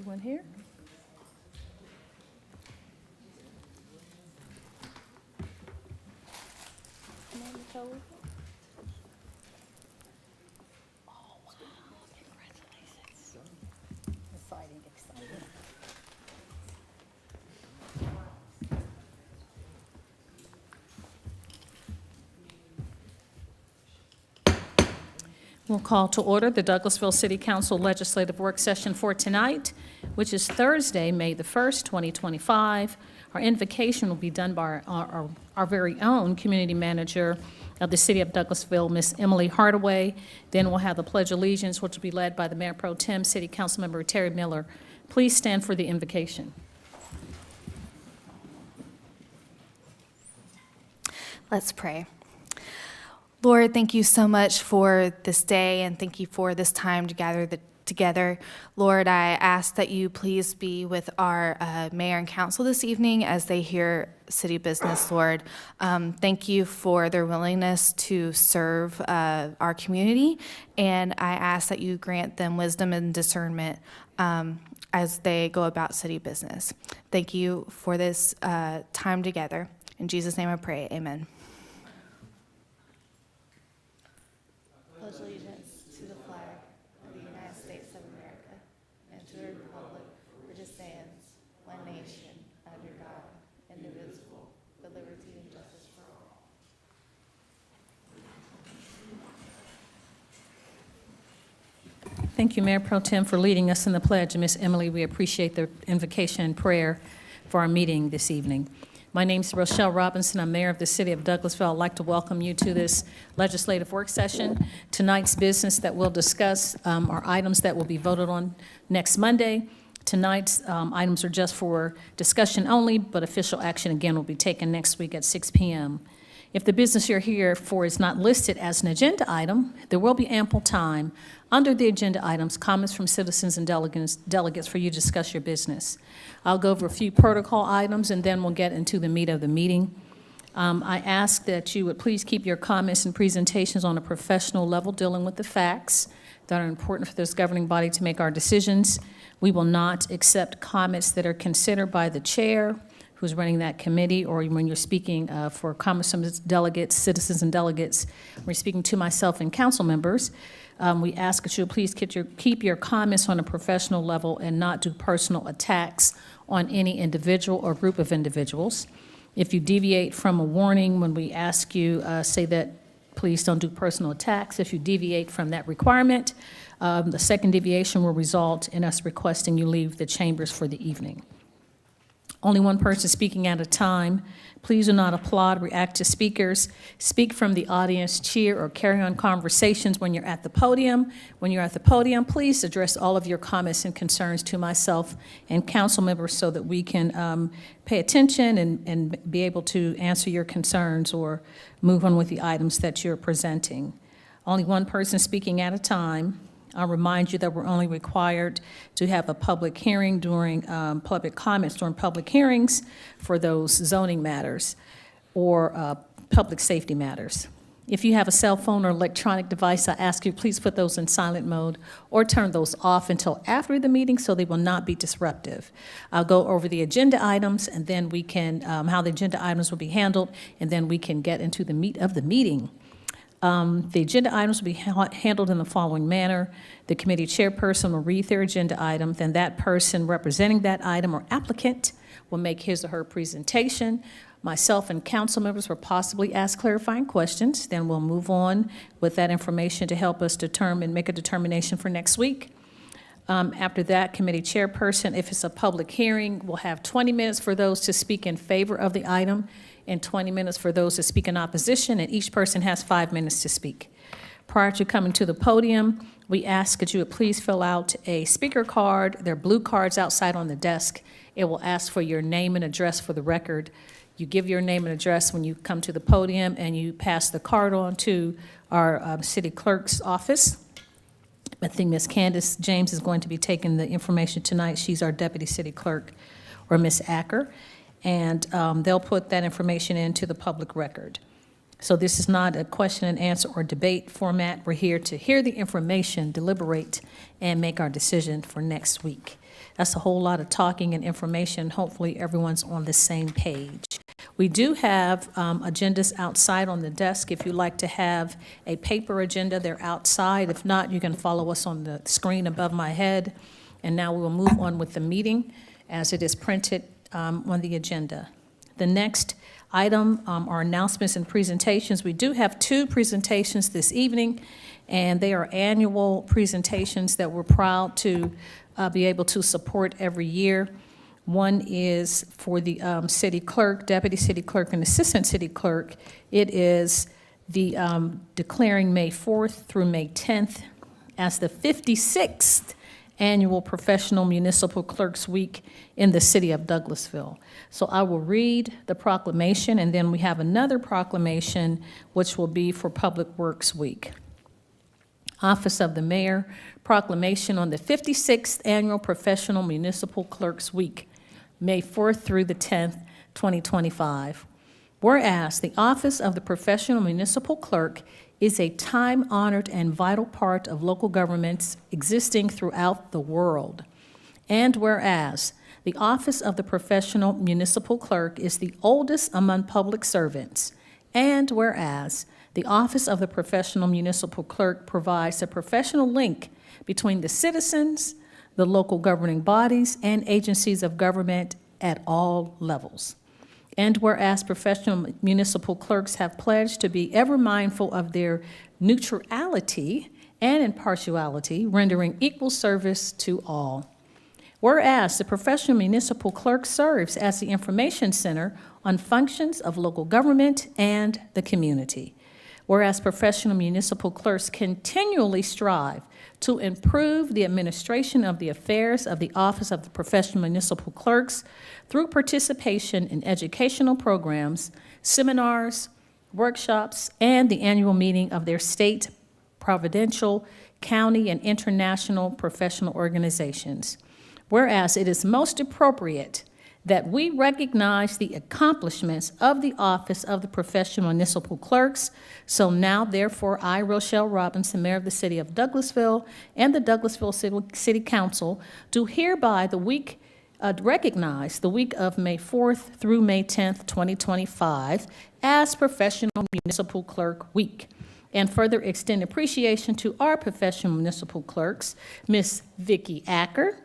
Everyone here? Come on, Nicole. Oh, wow, congratulations. Exciting, exciting. We'll call to order the Douglasville City Council Legislative Work Session for tonight, which is Thursday, May the 1st, 2025. Our invocation will be done by our very own Community Manager of the City of Douglasville, Ms. Emily Hardaway. Then we'll have the Pledge of Allegiance, which will be led by the Mayor Pro Tem City Councilmember Terry Miller. Please stand for the invocation. Let's pray. Lord, thank you so much for this day, and thank you for this time to gather together. Lord, I ask that you please be with our mayor and council this evening as they hear city business, Lord. Thank you for their willingness to serve our community, and I ask that you grant them wisdom and discernment as they go about city business. Thank you for this time together. In Jesus' name I pray, amen. Pledge allegiance to the flag of the United States of America and to the republic which stands, one nation, under God, indivisible, with liberty and justice for all. Thank you, Mayor Pro Tem, for leading us in the pledge. And Ms. Emily, we appreciate the invocation and prayer for our meeting this evening. My name is Rochelle Robinson. I'm mayor of the city of Douglasville. I'd like to welcome you to this legislative work session. Tonight's business that we'll discuss are items that will be voted on next Monday. Tonight's items are just for discussion only, but official action again will be taken next week at 6 p.m. If the business you're here for is not listed as an agenda item, there will be ample time under the agenda items, comments from citizens and delegates for you to discuss your business. I'll go over a few protocol items and then we'll get into the meat of the meeting. I ask that you would please keep your comments and presentations on a professional level, dealing with the facts that are important for this governing body to make our decisions. We will not accept comments that are considered by the chair who's running that committee, or when you're speaking for comments from delegates, citizens and delegates, we're speaking to myself and council members. We ask that you please keep your comments on a professional level and not do personal attacks on any individual or group of individuals. If you deviate from a warning when we ask you, say that please don't do personal attacks. If you deviate from that requirement, the second deviation will result in us requesting you leave the chambers for the evening. Only one person speaking at a time. Please do not applaud, react to speakers, speak from the audience, cheer, or carry on conversations when you're at the podium. When you're at the podium, please address all of your comments and concerns to myself and council members so that we can pay attention and be able to answer your concerns or move on with the items that you're presenting. Only one person speaking at a time. I'll remind you that we're only required to have a public hearing during public comments during public hearings for those zoning matters or public safety matters. If you have a cell phone or electronic device, I ask you please put those in silent mode or turn those off until after the meeting so they will not be disruptive. I'll go over the agenda items and then we can, how the agenda items will be handled, and then we can get into the meat of the meeting. The agenda items will be handled in the following manner. The committee chairperson will read their agenda item, then that person representing that item or applicant will make his or her presentation. Myself and council members will possibly ask clarifying questions. Then we'll move on with that information to help us make a determination for next week. After that, committee chairperson, if it's a public hearing, will have 20 minutes for those to speak in favor of the item and 20 minutes for those to speak in opposition, and each person has 5 minutes to speak. Prior to coming to the podium, we ask that you would please fill out a speaker card. There are blue cards outside on the desk. It will ask for your name and address for the record. You give your name and address when you come to the podium, and you pass the card on to our city clerk's office. I think Ms. Candace James is going to be taking the information tonight. She's our deputy city clerk, or Ms. Acker. And they'll put that information into the public record. So this is not a question and answer or debate format. We're here to hear the information, deliberate, and make our decision for next week. That's a whole lot of talking and information. Hopefully, everyone's on the same page. We do have agendas outside on the desk. If you'd like to have a paper agenda, they're outside. If not, you can follow us on the screen above my head. And now we will move on with the meeting as it is printed on the agenda. The next item are announcements and presentations. We do have 2 presentations this evening, and they are annual presentations that we're proud to be able to support every year. One is for the city clerk, deputy city clerk, and assistant city clerk. It is the declaring May 4th through May 10th as the 56th annual Professional Municipal Clerks Week in the city of Douglasville. So I will read the proclamation, and then we have another proclamation which will be for Public Works Week. Office of the Mayor, proclamation on the 56th Annual Professional Municipal Clerks Week, May 4th through the 10th, 2025. Whereas the office of the Professional Municipal Clerk is a time-honored and vital part of local governments existing throughout the world. And whereas the office of the Professional Municipal Clerk is the oldest among public servants, and whereas the office of the Professional Municipal Clerk provides a professional link between the citizens, the local governing bodies, and agencies of government at all levels. And whereas professional municipal clerks have pledged to be ever mindful of their neutrality and impartiality, rendering equal service to all. Whereas the professional municipal clerk serves as the information center on functions of local government and the community. Whereas professional municipal clerks continually strive to improve the administration of the affairs of the Office of the Professional Municipal Clerks through participation in educational programs, seminars, workshops, and the annual meeting of their state, provincial, county, and international professional organizations. Whereas it is most appropriate that we recognize the accomplishments of the Office of the Professional Municipal Clerks. So now, therefore, I, Rochelle Robinson, Mayor of the City of Douglasville, and the Douglasville City Council do hereby recognize the week of May 4th through May 10th, 2025 as Professional Municipal Clerk Week, and further extend appreciation to our professional municipal clerks, Ms. Vicki Acker,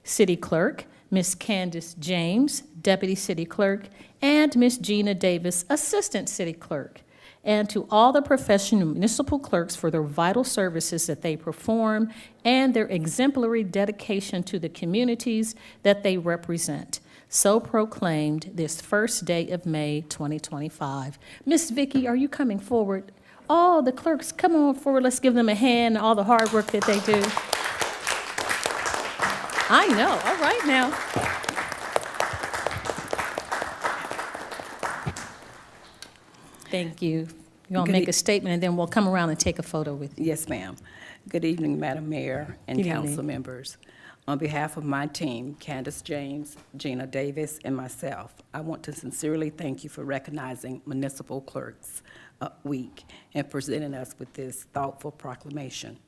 City Clerk, Ms. Candace James, Deputy City Clerk, and Ms. Gina Davis, Assistant City Clerk, and to all the professional municipal clerks for their vital services that they perform and their exemplary dedication to the communities that they represent. So proclaimed this first day of May 2025. Ms. Vicki, are you coming forward? All the clerks, come on forward. Let's give them a hand, all the hard work that they do. I know, all right now. Thank you. You're going to make a statement, and then we'll come around and take a photo with you. Yes, ma'am. Good evening, Madam Mayor and Good evening. council members. On behalf of my team, Candace James, Gina Davis, and myself, I want to sincerely thank you for recognizing Municipal Clerks Week and presenting us with this thoughtful proclamation.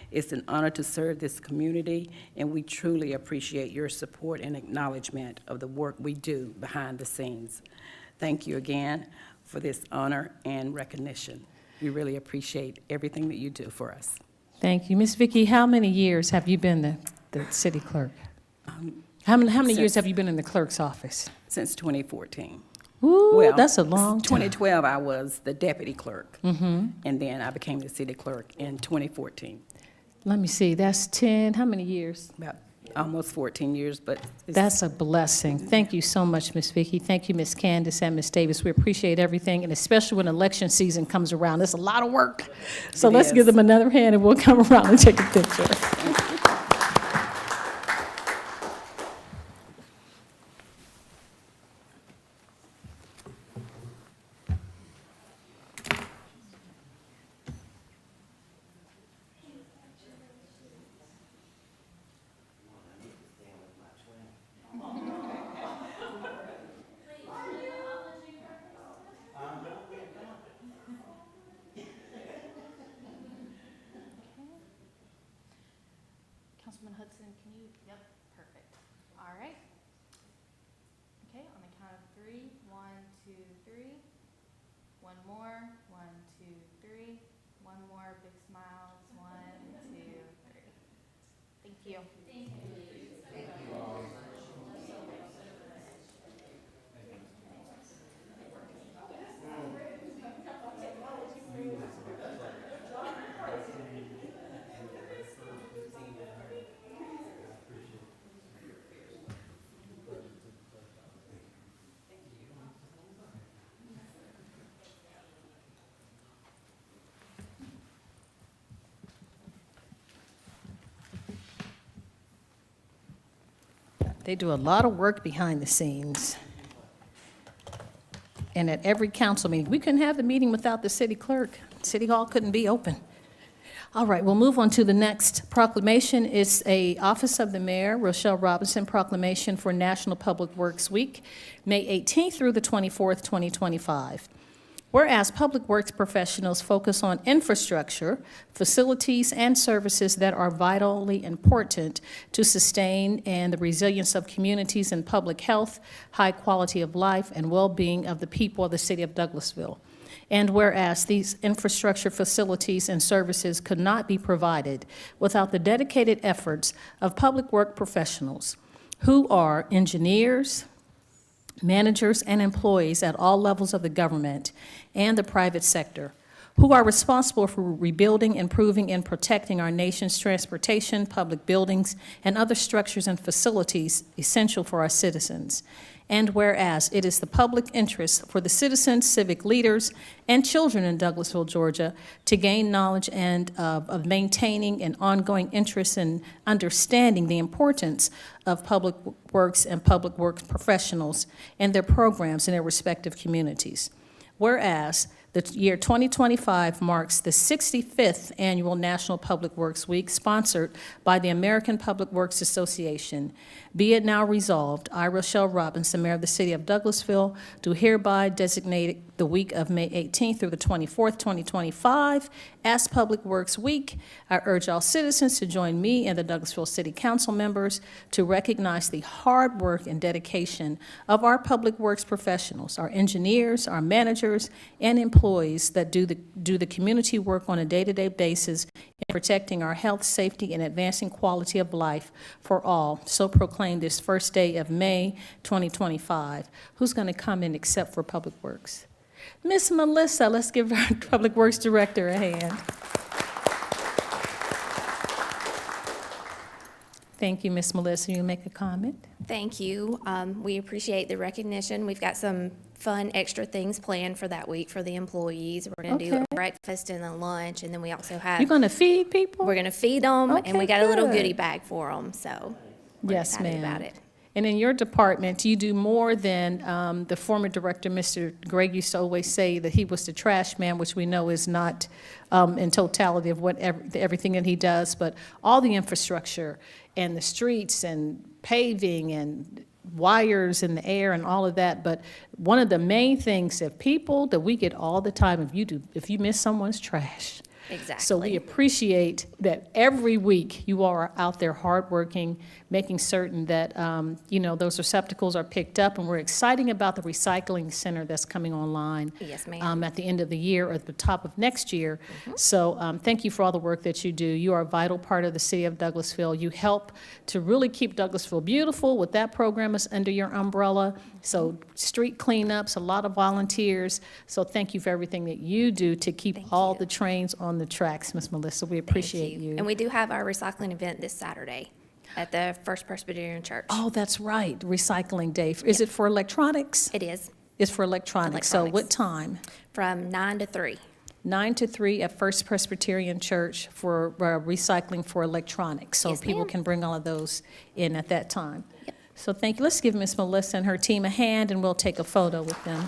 It's an honor to serve this community, and we truly appreciate your support and acknowledgement of the work we do behind the scenes. Thank you again for this honor and recognition. We really appreciate everything that you do for us. Thank you. Ms. Vicki, how many years have you been the city clerk? How many years have you been in the clerk's office? Since 2014. Ooh, that's a long time. 2012, I was the deputy clerk, and then I became the city clerk in 2014. Let me see, that's 10, how many years? About almost 14 years, but That's a blessing. Thank you so much, Ms. Vicki. Thank you, Ms. Candace and Ms. Davis. We appreciate everything, and especially when election season comes around. It's a lot of work. So let's give them another hand, and we'll come around and take a picture. Councilman Hudson, can you, yep, perfect. All right. Okay, on the count of three, 1, 2, 3. One more, 1, 2, 3. One more, big smiles, 1, 2, 3. Thank you. They do a lot of work behind the scenes. And at every council meeting, we couldn't have the meeting without the city clerk. City Hall couldn't be open. All right, we'll move on to the next proclamation. It's a Office of the Mayor, Rochelle Robinson proclamation for National Public Works Week, May 18th through the 24th, 2025. Whereas public works professionals focus on infrastructure, facilities, and services that are vitally important to sustain and the resilience of communities and public health, high quality of life, and well-being of the people of the city of Douglasville. And whereas these infrastructure facilities and services could not be provided without the dedicated efforts of public work professionals who are engineers, managers, and employees at all levels of the government and the private sector, who are responsible for rebuilding, improving, and protecting our nation's transportation, public buildings, and other structures and facilities essential for our citizens. And whereas it is the public interest for the citizens, civic leaders, and children in Douglasville, Georgia, to gain knowledge and of maintaining an ongoing interest in understanding the importance of public works and public works professionals and their programs in their respective communities. Whereas the year 2025 marks the 65th Annual National Public Works Week, sponsored by the American Public Works Association. Be it now resolved, I, Rochelle Robinson, Mayor of the City of Douglasville, do hereby designate the week of May 18th through the 24th, 2025 as Public Works Week. I urge all citizens to join me and the Douglasville City Council members to recognize the hard work and dedication of our public works professionals, our engineers, our managers, and employees that do the community work on a day-to-day basis in protecting our health, safety, and advancing quality of life for all. So proclaim this first day of May 2025. Who's going to come in except for Public Works? Miss Melissa, let's give our Public Works Director a hand. Thank you, Miss Melissa. You make a comment? Thank you. We appreciate the recognition. We've got some fun extra things planned for that week for the employees. We're going to do Okay. a breakfast and a lunch, and then we also You're have, going to feed people? we're going to feed them, and Okay, we got a little good. goodie bag for them, so we're Yes, excited ma'am. about it. And in your department, you do more than the former director, Mr. Gregg, used to always say that he was the trash man, which we know is not in totality of everything that he does, but all the infrastructure and the streets and paving and wires in the air and all of that. But one of the main things that people that we get all the time, if you miss someone's trash. Exactly. So we appreciate that every week you all are out there hardworking, making certain that, those receptacles are picked up, and we're excited about the recycling center that's coming online. Yes, ma'am. At the end of the year or at the top of next year. So thank you for all the work that you do. You are a vital part of the city of Douglasville. You help to really keep Douglasville beautiful with that program is under your umbrella. So street cleanups, a lot of volunteers. So thank you for everything that you do to keep Thank all you. the trains on the tracks, Ms. Melissa. We Thank appreciate you. And we do have our recycling event this Saturday at the First Presbyterian Church. Oh, that's right, Recycling Day. Is it for electronics? It is It's for electronics. So what time? from 9 to 3. 9 to 3 at First Presbyterian Church for recycling for electronics. So Yes, people ma'am. can bring all of those in at that time. So thank you. Let's give Ms. Melissa and her team a hand, and we'll take a photo with them.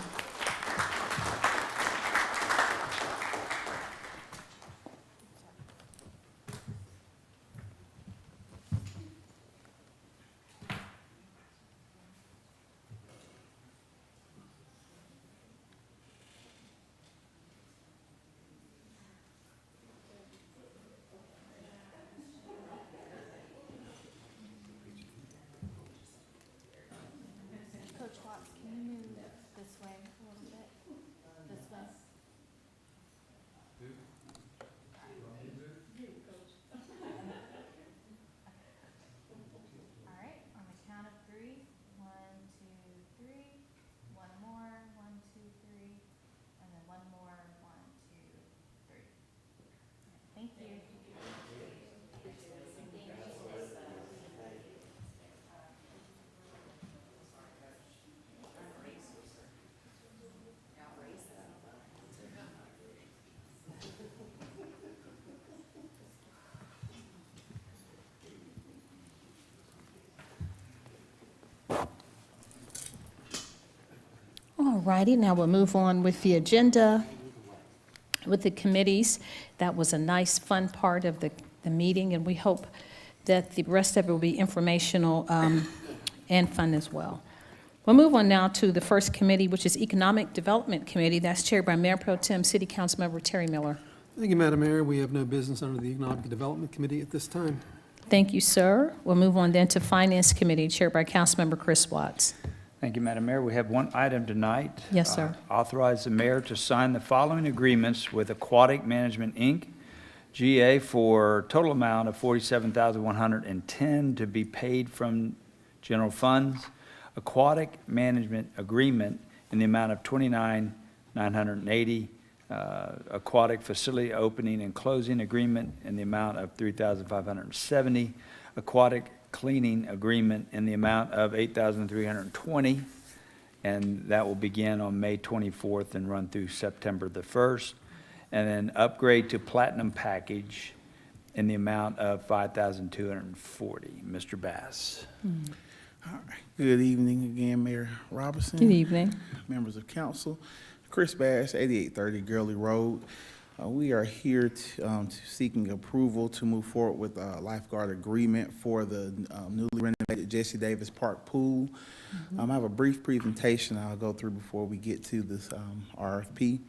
All righty, now we'll move on with the agenda, with the committees. That was a nice, fun part of the meeting, and we hope that the rest of it will be informational and fun as well. We'll move on now to the first committee, which is Economic Development Committee. That's chaired by Mayor Pro Tem City Council Member Terry Miller. Thank you, Madam Mayor. We have no business under the Economic Development Committee at this time. Thank you, sir. We'll move on then to Finance Committee, chaired by Councilmember Chris Watts. Thank you, Madam Mayor. We have one item tonight. Yes, sir. Authorize the mayor to sign the following agreements with Aquatic Management, Inc., GA, for total amount of $47,110 to be paid from general funds. Aquatic Management Agreement in the amount of $29,980. Aquatic Facility Opening and Closing Agreement in the amount of $3,570. Aquatic Cleaning Agreement in the amount of $8,320, and that will begin on May 24th and run through September the 1st. And then upgrade to Platinum Package in the amount of $5,240. Mr. Bass. All right. Good evening again, Mayor Robinson. Good evening. Members of council. Chris Bass, 8830 Gurley Road. We are here to seeking approval to move forward with a lifeguard agreement for the newly renovated Jesse Davis Park Pool. I have a brief presentation I'll go through before we get to this RFP.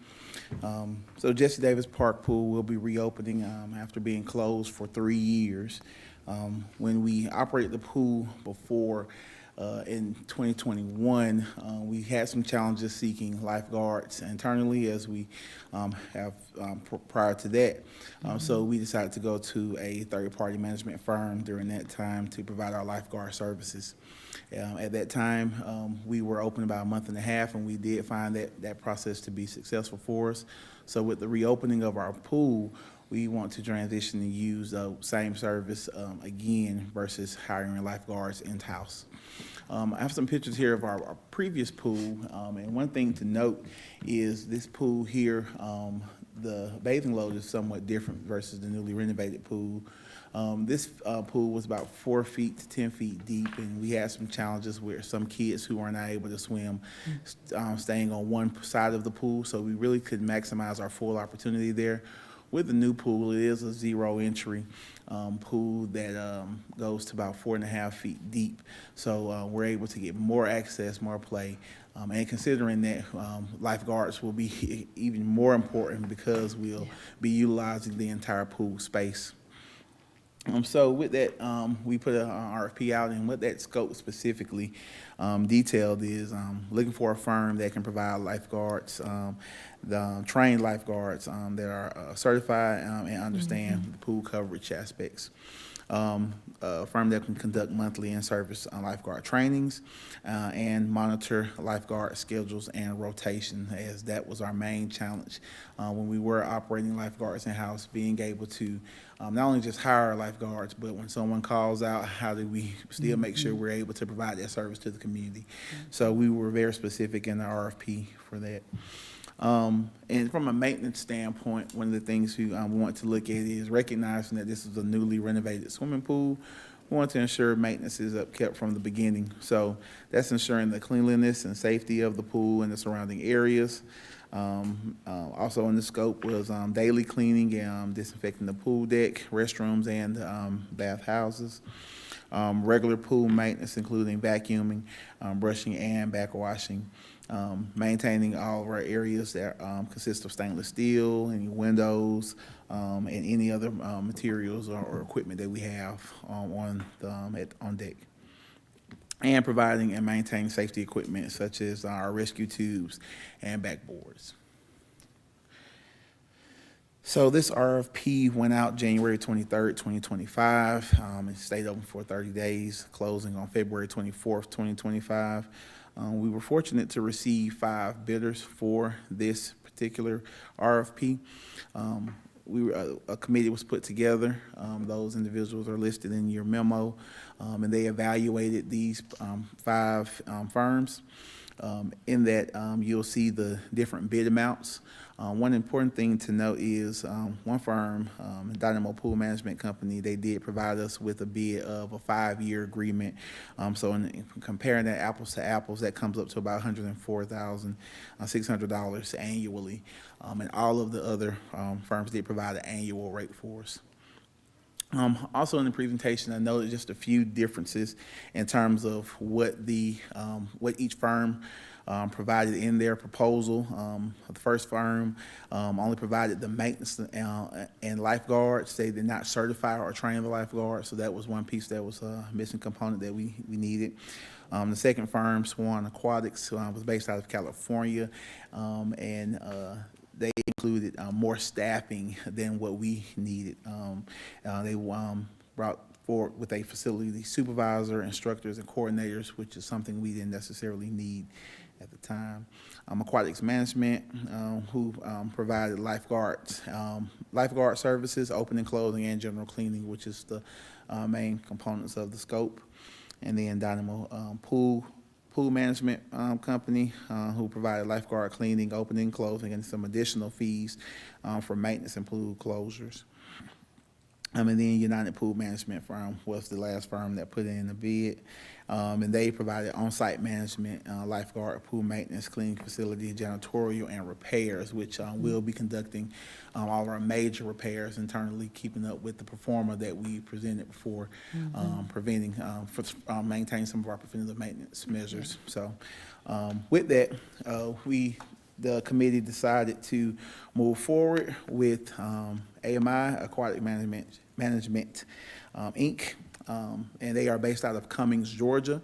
So Jesse Davis Park Pool will be reopening after being closed for 3 years. When we operated the pool before, in 2021, we had some challenges seeking lifeguards internally, as we have prior to that. So we decided to go to a third-party management firm during that time to provide our lifeguard services. At that time, we were open about a month and a half, and we did find that process to be successful for us. So with the reopening of our pool, we want to transition and use the same service again versus hiring lifeguards in-house. I have some pictures here of our previous pool, and one thing to note is this pool here, the bathing load is somewhat different versus the newly renovated pool. This pool was about 4 feet to 10 feet deep, and we had some challenges with some kids who were not able to swim staying on one side of the pool, so we really could maximize our full opportunity there. With the new pool, it is a zero entry pool that goes to about 4.5 feet deep. So we're able to get more access, more play. And considering that lifeguards will be even more important because we'll be utilizing the entire pool space. So with that, we put an RFP out, and what that scope specifically detailed is looking for a firm that can provide lifeguards, the trained lifeguards that are certified and understand the pool coverage aspects. A firm that can conduct monthly in-service lifeguard trainings and monitor lifeguard schedules and rotation, as that was our main challenge when we were operating lifeguards in-house, being able to not only just hire lifeguards, but when someone calls out, how do we still make sure we're able to provide that service to the community? So we were very specific in the RFP for that. And from a maintenance standpoint, one of the things we want to look at is recognizing that this is a newly renovated swimming pool. We want to ensure maintenance is upkept from the beginning. So that's ensuring the cleanliness and safety of the pool and the surrounding areas. Also in the scope was daily cleaning and disinfecting the pool deck, restrooms, and bath houses. Regular pool maintenance, including vacuuming, brushing, and backwashing. Maintaining all of our areas that consist of stainless steel, any windows, and any other materials or equipment that we have on deck. And providing and maintaining safety equipment such as our rescue tubes and backboards. So this RFP went out January 23rd, 2025. It stayed open for 30 days, closing on February 24th, 2025. We were fortunate to receive 5 bidders for this particular RFP. a committee was put together. Those individuals are listed in your memo, and they evaluated these 5 firms. In that, you'll see the different bid amounts. One important thing to note is one firm, Dynamo Pool Management Company, they did provide us with a bid of a 5-year agreement. So in comparing that apples to apples, that comes up to about $104,600 annually. And all of the other firms did provide an annual rate for us. Also in the presentation, I noted just a few differences in terms of what what each firm provided in their proposal. The first firm only provided the maintenance and lifeguards. They did not certify or train the lifeguards, so that was one piece that was a missing component that we needed. The second firm, Swan Aquatics, was based out of California, and they included more staffing than what we needed. They brought forward with a facility supervisor, instructors, and coordinators, which is something we didn't necessarily need at the time. Aquatics Management, who provided lifeguard services, opening, closing, and general cleaning, which is the main components of the scope. And then Dynamo Pool Management Company, who provided lifeguard cleaning, opening, closing, and some additional fees for maintenance and pool closures. And then United Pool Management Firm was the last firm that put in the bid. And they provided on-site management, lifeguard, pool maintenance, cleaning facility, janitorial, and repairs, which will be conducting all of our major repairs internally, keeping up with the performer that we presented before, maintaining some of our preventative maintenance measures. So with that, the committee decided to move forward with AMI, Aquatic Management Inc., and they are based out of Cummings, Georgia.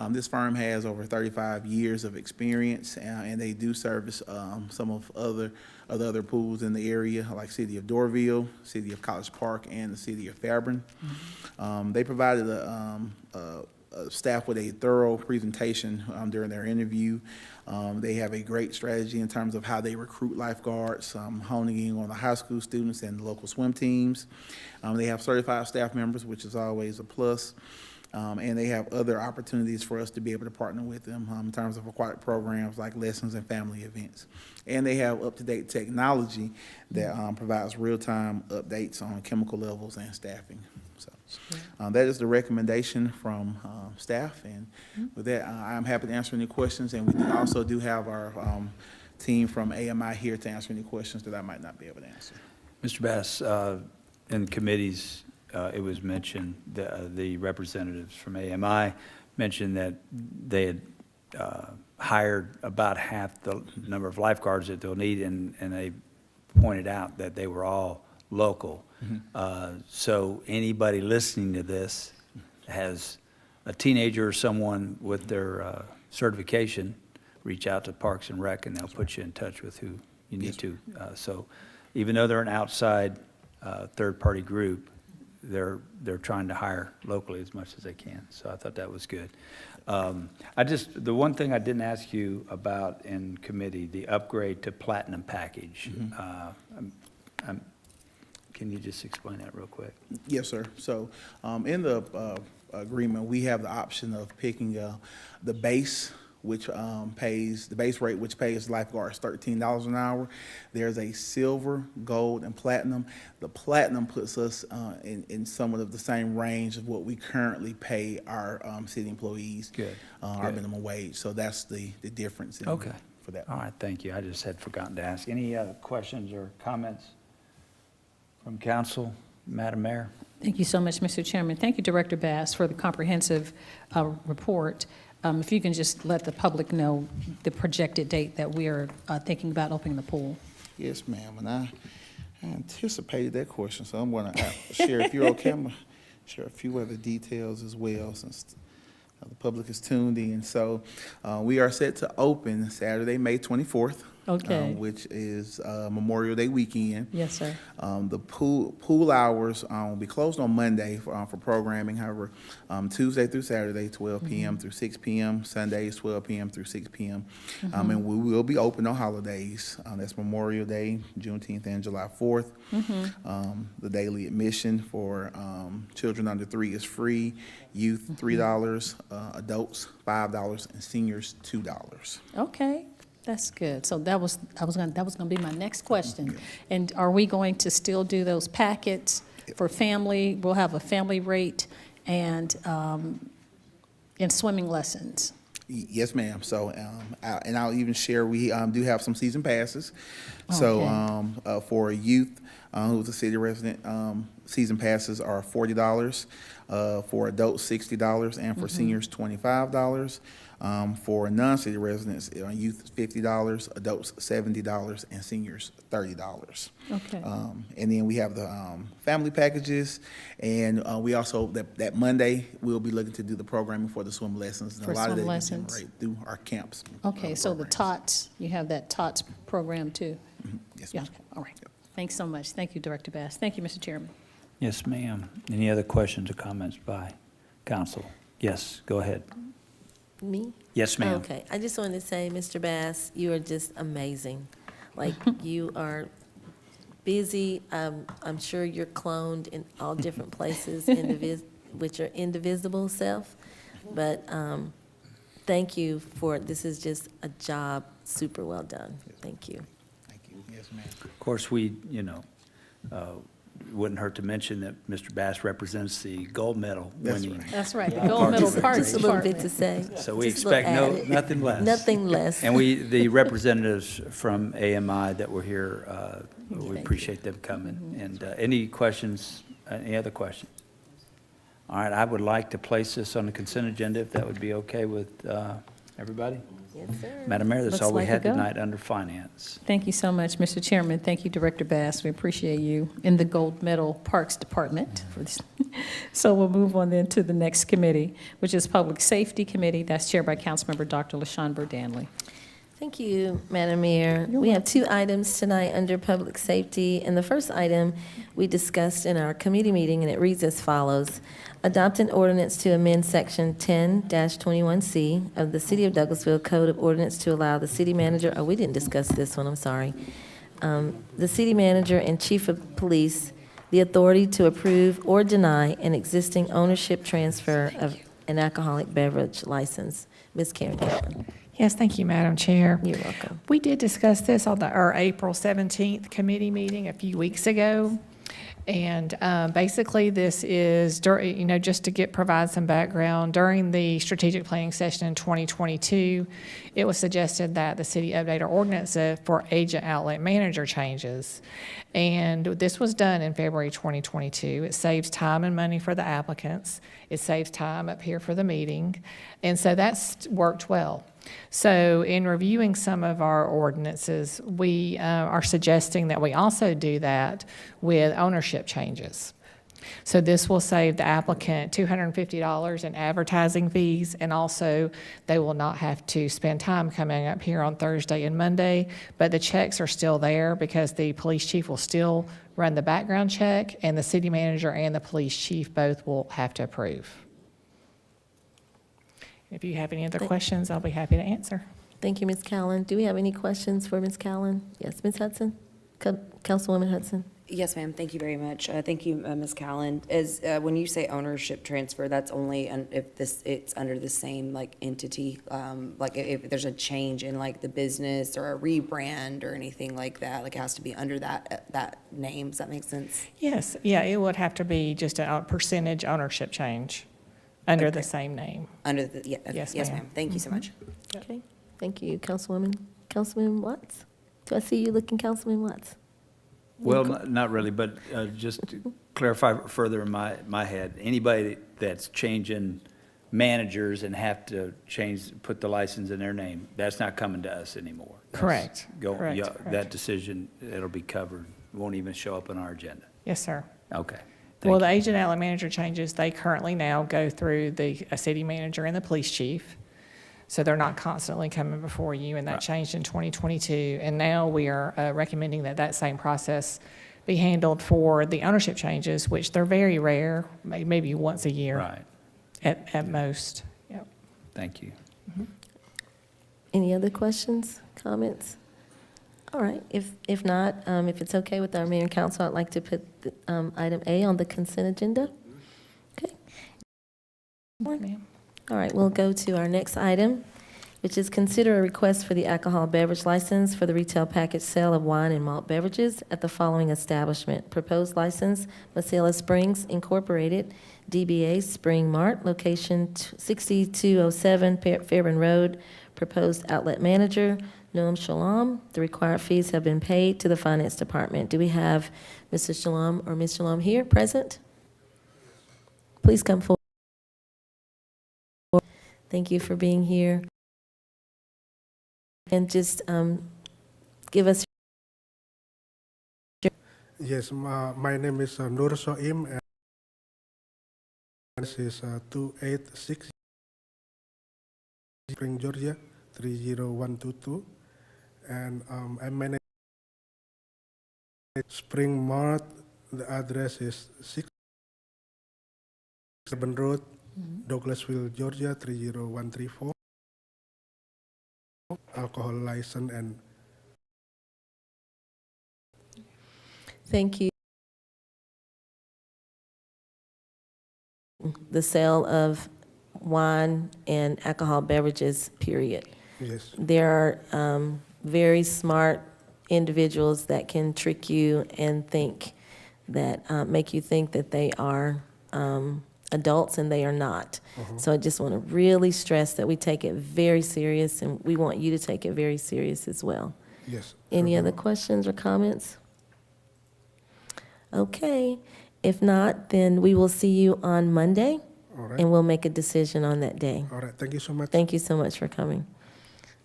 This firm has over 35 years of experience, and they do service some of the other pools in the area, like City of Dorville, City of College Park, and the City of Fairburn. They provided staff with a thorough presentation during their interview. They have a great strategy in terms of how they recruit lifeguards, honing in on the high school students and the local swim teams. They have certified staff members, which is always a plus. And they have other opportunities for us to be able to partner with them in terms of aquatic programs like lessons and family events. And they have up-to-date technology that provides real-time updates on chemical levels and staffing. So that is the recommendation from staff. And with that, I'm happy to answer any questions. And we also do have our team from AMI here to answer any questions that I might not be able to answer. Mr. Bass, in committees, it was mentioned, the representatives from AMI mentioned that they had hired about half the number of lifeguards that they'll need, and they pointed out that they were all local. So anybody listening to this has a teenager or someone with their certification, reach out to Parks and Rec, and they'll put you in touch with who you need to. So even though they're an outside third-party group, they're trying to hire locally as much as they can. So I thought that was good. The one thing I didn't ask you about in committee, the upgrade to platinum package. Can you just explain that real quick? Yes, sir. So in the agreement, we have the option of picking the base, which pays the base rate, which pays lifeguards $13 an hour. There's a silver, gold, and platinum. The platinum puts us in somewhat of the same range of what we currently pay our city employees. Good. Our minimum wage. So that's the difference. Okay. For that. All right, thank you. I just had forgotten to ask. Any questions or comments from council? Madam Mayor? Thank you so much, Mr. Chairman. Thank you, Director Bass, for the comprehensive report. If you can just let the public know the projected date that we are thinking about opening the pool. Yes, ma'am. And I anticipated that question, so I'm going to share, if you're okay, I'm going to share a few other details as well, since the public is tuned in. So we are set to open Saturday, May 24th. Okay. which is Memorial Day weekend. Yes, sir. The pool hours will be closed on Monday for programming. However, Tuesday through Saturday, 12 p.m. through 6 p.m. Sundays, 12 p.m. through 6 p.m. And we will be open on holidays. That's Memorial Day, Juneteenth, and July 4th. The daily admission for children under 3 is free. Youth, $3, adults, $5, and seniors, $2. Okay, that's good. So that was gonna be my next question. And are we going to still do those packets for family? We'll have a family rate and swimming lessons. Yes, ma'am. So, and I'll even share, we do have some season passes. So, for youth who's a city resident, season passes are $40. For adults, $60, and for seniors, $25. For non-city residents, youth, $50, adults, $70, and seniors, $30. Okay. And then we have the family packages, and we also, that Monday, we'll be looking to do the programming for the swim lessons. And For a lot of swim that we lessons. generate through our camps. Okay, so the programs. TOTS, you have that TOTS program too? Yes, Yeah, ma'am. okay, all right. Thanks so much. Thank you, Director Bass. Thank you, Mr. Chairman. Yes, ma'am. Any other questions or comments by council? Yes, go ahead. Me? Yes, ma'am. Okay, I just wanted to say, Mr. Bass, you are just amazing. Like, you are busy. I'm sure you're cloned in all different places with your indivisible self. But thank you for, this is just a job super well done. Thank you. Thank you. Yes, ma'am. Of course, we, wouldn't hurt to mention that Mr. Bass represents the gold medal That's winning. right. That's right, the Gold Medal Parks Just a little bit to Department. say. So we Just a little expect added. nothing less. Nothing less. And the representatives from AMI that were here, we appreciate them coming. And any questions, any other questions? All right, I would like to place this on the consent agenda, if that would be okay with everybody. Yes, sir. Madam Mayor, that's Looks all we like a had go. tonight under finance. Thank you so much, Mr. Chairman. Thank you, Director Bass. We appreciate you in the Gold Medal Parks Department for this. So we'll move on then to the next committee, which is Public Safety Committee. That's chaired by Councilmember Dr. LaShawn Danley. Thank you, Madam Mayor. We have 2 items tonight under public safety, and the first item we discussed in our committee meeting, and it reads as follows. Adopt an ordinance to amend Section 10-21C of the City of Douglasville Code of Ordinance to allow the city manager, we didn't discuss this one, I'm sorry. The city manager and chief of police the authority to approve or deny an existing ownership transfer of an alcoholic beverage license. Ms. Karen Cameron. Yes, thank you, Madam Chair. You're welcome. We did discuss this on our April 17th committee meeting a few weeks ago. And basically, this is, just to provide some background, during the strategic planning session in 2022, it was suggested that the city update our ordinance for agent outlet manager changes. And this was done in February 2022. It saves time and money for the applicants. It saves time up here for the meeting. And so that's worked well. So in reviewing some of our ordinances, we are suggesting that we also do that with ownership changes. So this will save the applicant $250 in advertising fees, and also they will not have to spend time coming up here on Thursday and Monday, but the checks are still there because the police chief will still run the background check, and the city manager and the police chief both will have to approve. If you have any other questions, I'll be happy to answer. Thank you, Ms. Callen. Do we have any questions for Ms. Callen? Yes, Ms. Hudson? Councilwoman Hudson? Yes, ma'am. Thank you very much. Thank you, Ms. Callen. When you say ownership transfer, that's only if it's under the same entity, like if there's a change in the business or a rebrand or anything like that, it has to be under that name. Does that make sense? Yes, yeah, it would have to be just a percentage ownership change under the same name. Under the, yeah, okay. Yes, Yes, ma'am. ma'am. Thank you so much. Okay, thank you, Councilwoman. Councilman Watts? Do I see you looking, Councilman Watts? Well, not really, but just to clarify further in my head, anybody that's changing managers and have to put the license in their name, that's not coming to us anymore. That's Correct. Correct. Correct. That decision, it'll be covered, won't even show up on our agenda. Yes, sir. Okay. Well, Thank the you. agent outlet manager changes, they currently now go through a city manager and the police chief. So they're not constantly coming before you, and that changed in 2022. And now we are recommending that that same process be handled for the ownership changes, which they're very rare, maybe once a year Right. at most. Yep. Thank you. Any other questions, comments? All right, if not, if it's okay with our mayor and council, I'd like to put item A on the consent agenda. Okay. Ma'am. All right, we'll go to our next item, which is consider a request for the alcohol beverage license for the retail package sale of wine and malt beverages at the following establishment. Proposed license, Masala Springs Incorporated, DBA Spring Mart, location 6207 Fairburn Road. Proposed outlet manager, Noam Shalom. The required fees have been paid to the finance department. Do we have Mr. Shalom or Ms. Shalom here, present? Please come forward. Thank you for being here. And just give us. Yes, my name is Nur Soim, and this is 286 Spring, Georgia, 30122. And I manage Spring Mart. The address is 6 Urban Road, Douglasville, Georgia, 30134. Alcohol license and Thank you. The sale of wine and alcohol beverages, period. yes, There are very smart individuals that can trick you and think that, make you think that they are adults and they are not. So I just want to really stress that we take it very serious, and we want you to take it very serious as well. yes. Any other questions or comments? Okay, if not, then we will see you on Monday, All right, and we'll make a decision on that day. all right. Thank you so much. Thank you so much for coming.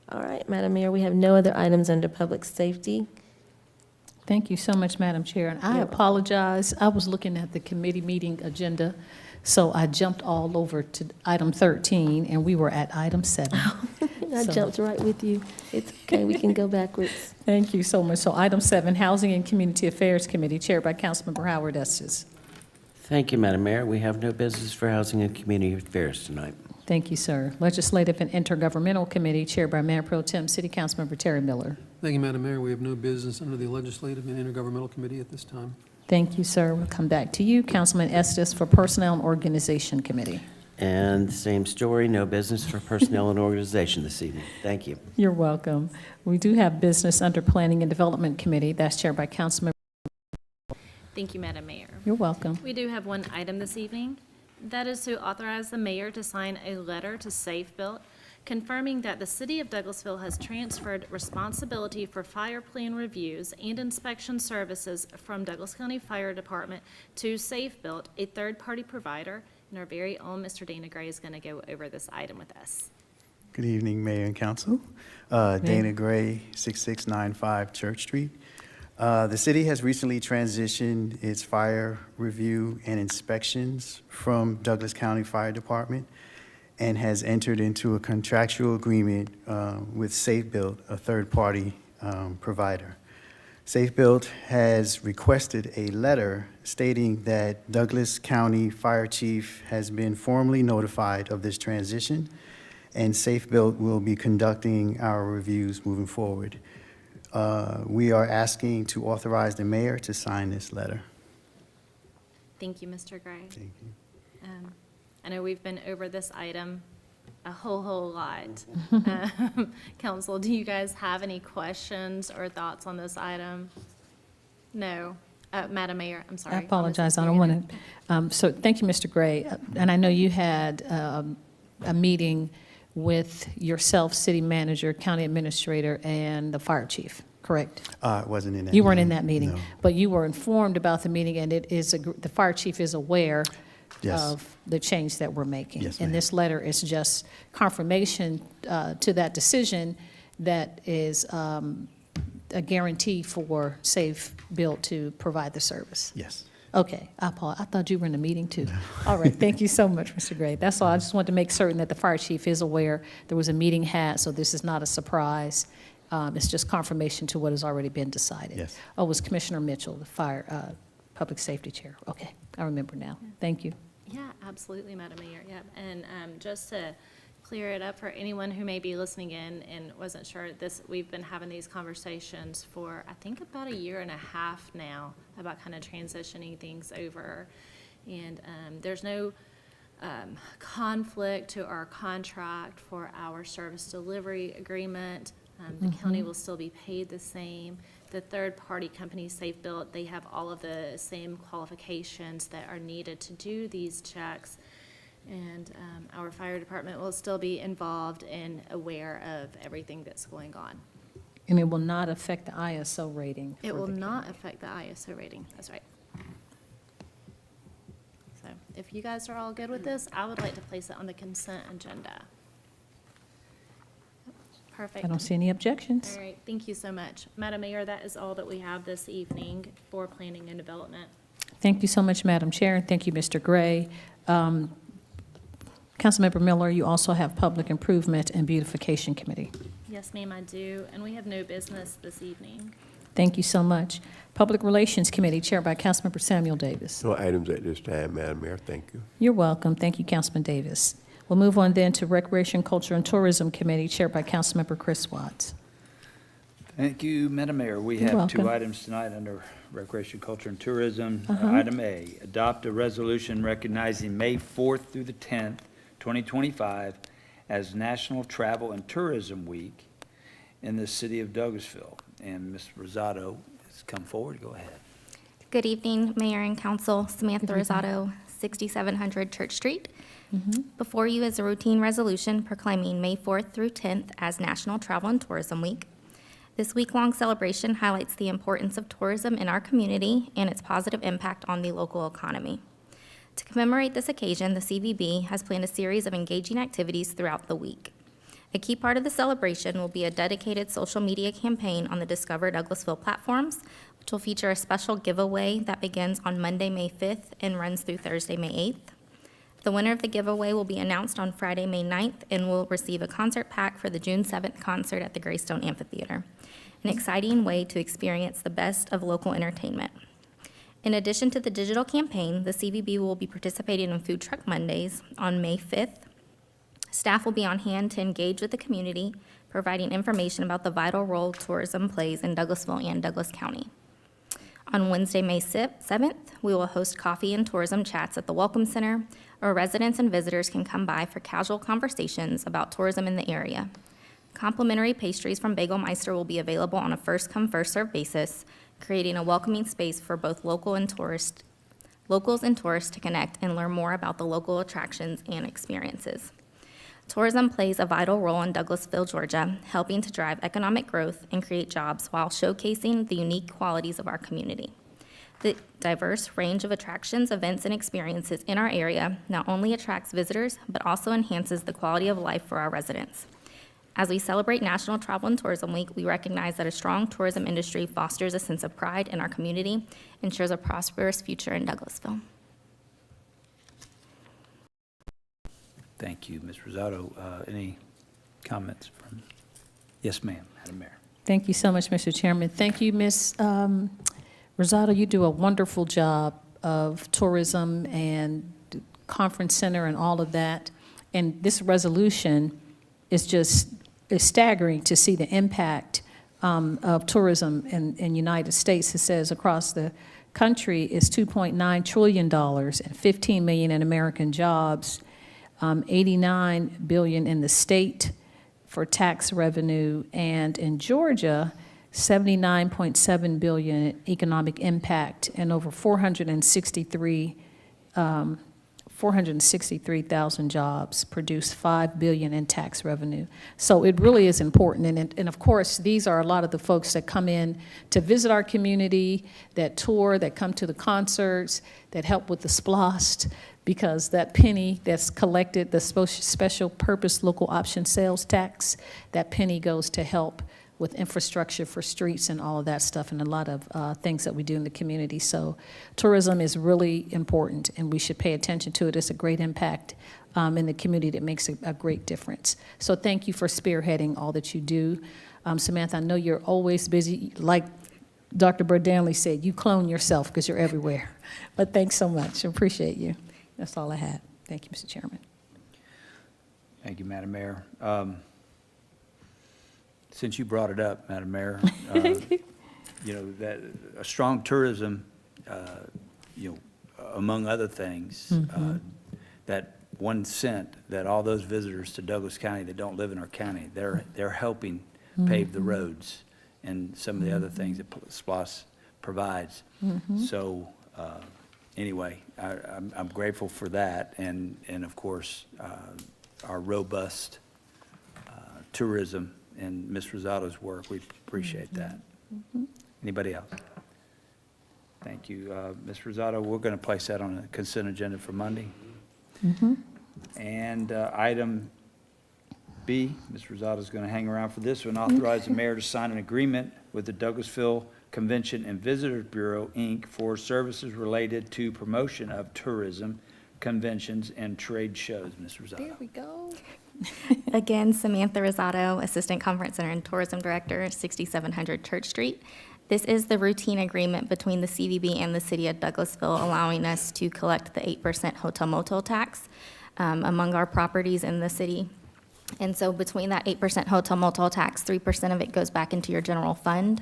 All right, Madam Mayor, we have no other items under public safety. Thank you so much, Madam Chair. And I apologize. I was looking at the committee meeting agenda, so I jumped all over to item 13, and we were at item 7. I So- jumped right with you. It's okay, we can go backwards. Thank you so much. So item 7, Housing and Community Affairs Committee, chaired by Councilmember Howard Estes. Thank you, Madam Mayor. We have no business for Housing and Community Affairs tonight. Thank you, sir. Legislative and Intergovernmental Committee, chaired by Mayor Pro Tem City Councilmember Terry Miller. Thank you, Madam Mayor. We have no business under the Legislative and Intergovernmental Committee at this time. Thank you, sir. We'll come back to you, Councilman Estes, for Personnel and Organization Committee. And same story, no business for Personnel and Organization this evening. Thank you. You're welcome. We do have business under Planning and Development Committee. That's chaired by Councilmember. Thank you, Madam Mayor. You're welcome. We do have one item this evening. That is to authorize the mayor to sign a letter to Safe Built confirming that the city of Douglasville has transferred responsibility for fire plan reviews and inspection services from Douglas County Fire Department to Safe Built, a third-party provider. And our very own Mr. Dana Gray is going to go over this item with us. Good evening, Mayor and Council. Dana Gray, 6695 Church Street. The city has recently transitioned its fire review and inspections from Douglas County Fire Department and has entered into a contractual agreement with Safe Built, a third-party provider. Safe Built has requested a letter stating that Douglas County Fire Chief has been formally notified of this transition, and Safe Built will be conducting our reviews moving forward. We are asking to authorize the mayor to sign this letter. Thank you, Mr. Gray. Thank you. I know we've been over this item a whole lot. Council, do you guys have any questions or thoughts on this item? No. Madam Mayor, I'm sorry. I apologize. I don't want to. So thank you, Mr. Gray. And I know you had a meeting with yourself, city manager, county administrator, and the fire chief, correct? It wasn't in that. You weren't in meeting, that meeting, no. but you were informed about the meeting, and it is, the fire chief is aware Yes. of the change that we're making. Yes, And ma'am. this letter is just confirmation to that decision that is a guarantee for Safe Built to provide the service. Yes. Okay, I thought you were in the meeting too. All right, thank you so much, Mr. Gray. That's all. I just wanted to make certain that the fire chief is aware there was a meeting had, so this is not a surprise. It's just confirmation to what has already been decided. Yes. Oh, it was Commissioner Mitchell, the fire, public safety chair. Okay, I remember now. Thank you. Yeah, absolutely, Madam Mayor, yep. And just to clear it up for anyone who may be listening in and wasn't sure, we've been having these conversations for, I think, about a year and a half now about kind of transitioning things over. And there's no conflict to our contract for our service delivery agreement. The county will still be paid the same. The third-party company, Safe Built, they have all of the same qualifications that are needed to do these checks. And our fire department will still be involved and aware of everything that's going on. And it will not affect the ISO rating. It for will the not county. affect the ISO rating, that's right. So if you guys are all good with this, I would like to place it on the consent agenda. Perfect. I don't see any objections. All right, thank you so much. Madam Mayor, that is all that we have this evening for planning and development. Thank you so much, Madam Chair, and thank you, Mr. Gray. Councilmember Miller, you also have Public Improvement and Beautification Committee. Yes, ma'am, I do, and we have no business this evening. Thank you so much. Public Relations Committee, chaired by Councilmember Samuel Davis. No items at this time, Madam Mayor. Thank you. You're welcome. Thank you, Councilman Davis. We'll move on then to Recreation, Culture, and Tourism Committee, chaired by Councilmember Chris Watts. Thank you, Madam Mayor. We You're have two welcome. items tonight under Recreation, Culture, and Tourism. Uh-huh. Item A, adopt a resolution recognizing May 4th through the 10th, 2025, as National Travel and Tourism Week in the city of Douglasville. And Ms. Rosado has come forward. Go ahead. Good evening, Mayor and Council. Samantha Rosado, 6700 Church Street. Before you is a routine resolution proclaiming May 4th through 10th as National Travel and Tourism Week. This week-long celebration highlights the importance of tourism in our community and its positive impact on the local economy. To commemorate this occasion, the CVB has planned a series of engaging activities throughout the week. A key part of the celebration will be a dedicated social media campaign on the Discover Douglasville platforms, which will feature a special giveaway that begins on Monday, May 5th and runs through Thursday, May 8th. The winner of the giveaway will be announced on Friday, May 9th, and will receive a concert pack for the June 7th concert at the Greystone Amphitheater, an exciting way to experience the best of local entertainment. In addition to the digital campaign, the CVB will be participating in Food Truck Mondays on May 5th. Staff will be on hand to engage with the community, providing information about the vital role tourism plays in Douglasville and Douglas County. On Wednesday, May 7th, we will host coffee and tourism chats at the Welcome Center, where residents and visitors can come by for casual conversations about tourism in the area. Complimentary pastries from Bagel Meister will be available on a first-come, first-served basis, creating a welcoming space for both locals and tourists to connect and learn more about the local attractions and experiences. Tourism plays a vital role in Douglasville, Georgia, helping to drive economic growth and create jobs while showcasing the unique qualities of our community. The diverse range of attractions, events, and experiences in our area not only attracts visitors, but also enhances the quality of life for our residents. As we celebrate National Travel and Tourism Week, we recognize that a strong tourism industry fosters a sense of pride in our community and ensures a prosperous future in Douglasville. Thank you, Ms. Rosado. Any comments from? Yes, ma'am, Madam Mayor. Thank you so much, Mr. Chairman. Thank you, Ms. Rosado. You do a wonderful job of tourism and conference center and all of that. And this resolution is staggering to see the impact of tourism in United States. It says across the country is $2.9 trillion and 15 million in American jobs, 89 billion in the state for tax revenue, and in Georgia, 79.7 billion in economic impact and over 463,000 jobs, produce $5 billion in tax revenue. So it really is important. And of course, these are a lot of the folks that come in to visit our community, that tour, that come to the concerts, that help with the SPLOST, because that penny that's collected, the special purpose local option sales tax, that penny goes to help with infrastructure for streets and all of that stuff, and a lot of things that we do in the community. So tourism is really important, and we should pay attention to it. It's a great impact in the community that makes a great difference. So thank you for spearheading all that you do. Samantha, I know you're always busy. Like Dr. Berdanley said, you clone yourself because you're everywhere. But thanks so much. I appreciate you. That's all I had. Thank you, Mr. Chairman. Thank you, Madam Mayor. Since you brought it up, Madam Mayor, you know, that a strong tourism, you know, among other things, that 1 cent that all those visitors to Douglas County that don't live in our county, they're helping pave the roads and some of the other things that SPLOST provides. So anyway, I'm grateful for that, and of course, our robust tourism and Ms. Rosado's work. We appreciate that. Anybody else? Thank you. Ms. Rosado, we're going to place that on a consent agenda for Monday. And item B, Ms. Rosado's going to hang around for this one. Authorize the mayor to sign an agreement with the Douglasville Convention and Visitors Bureau, Inc. for services related to promotion of tourism, conventions, and trade shows. Ms. Rosado. There we go. Again, Samantha Rosado, Assistant Conference Center and Tourism Director, 6700 Church Street. This is the routine agreement between the CVB and the City of Douglasville, allowing us to collect the 8% hotel motel tax among our properties in the city. And so between that 8% hotel motel tax, 3% of it goes back into your general fund.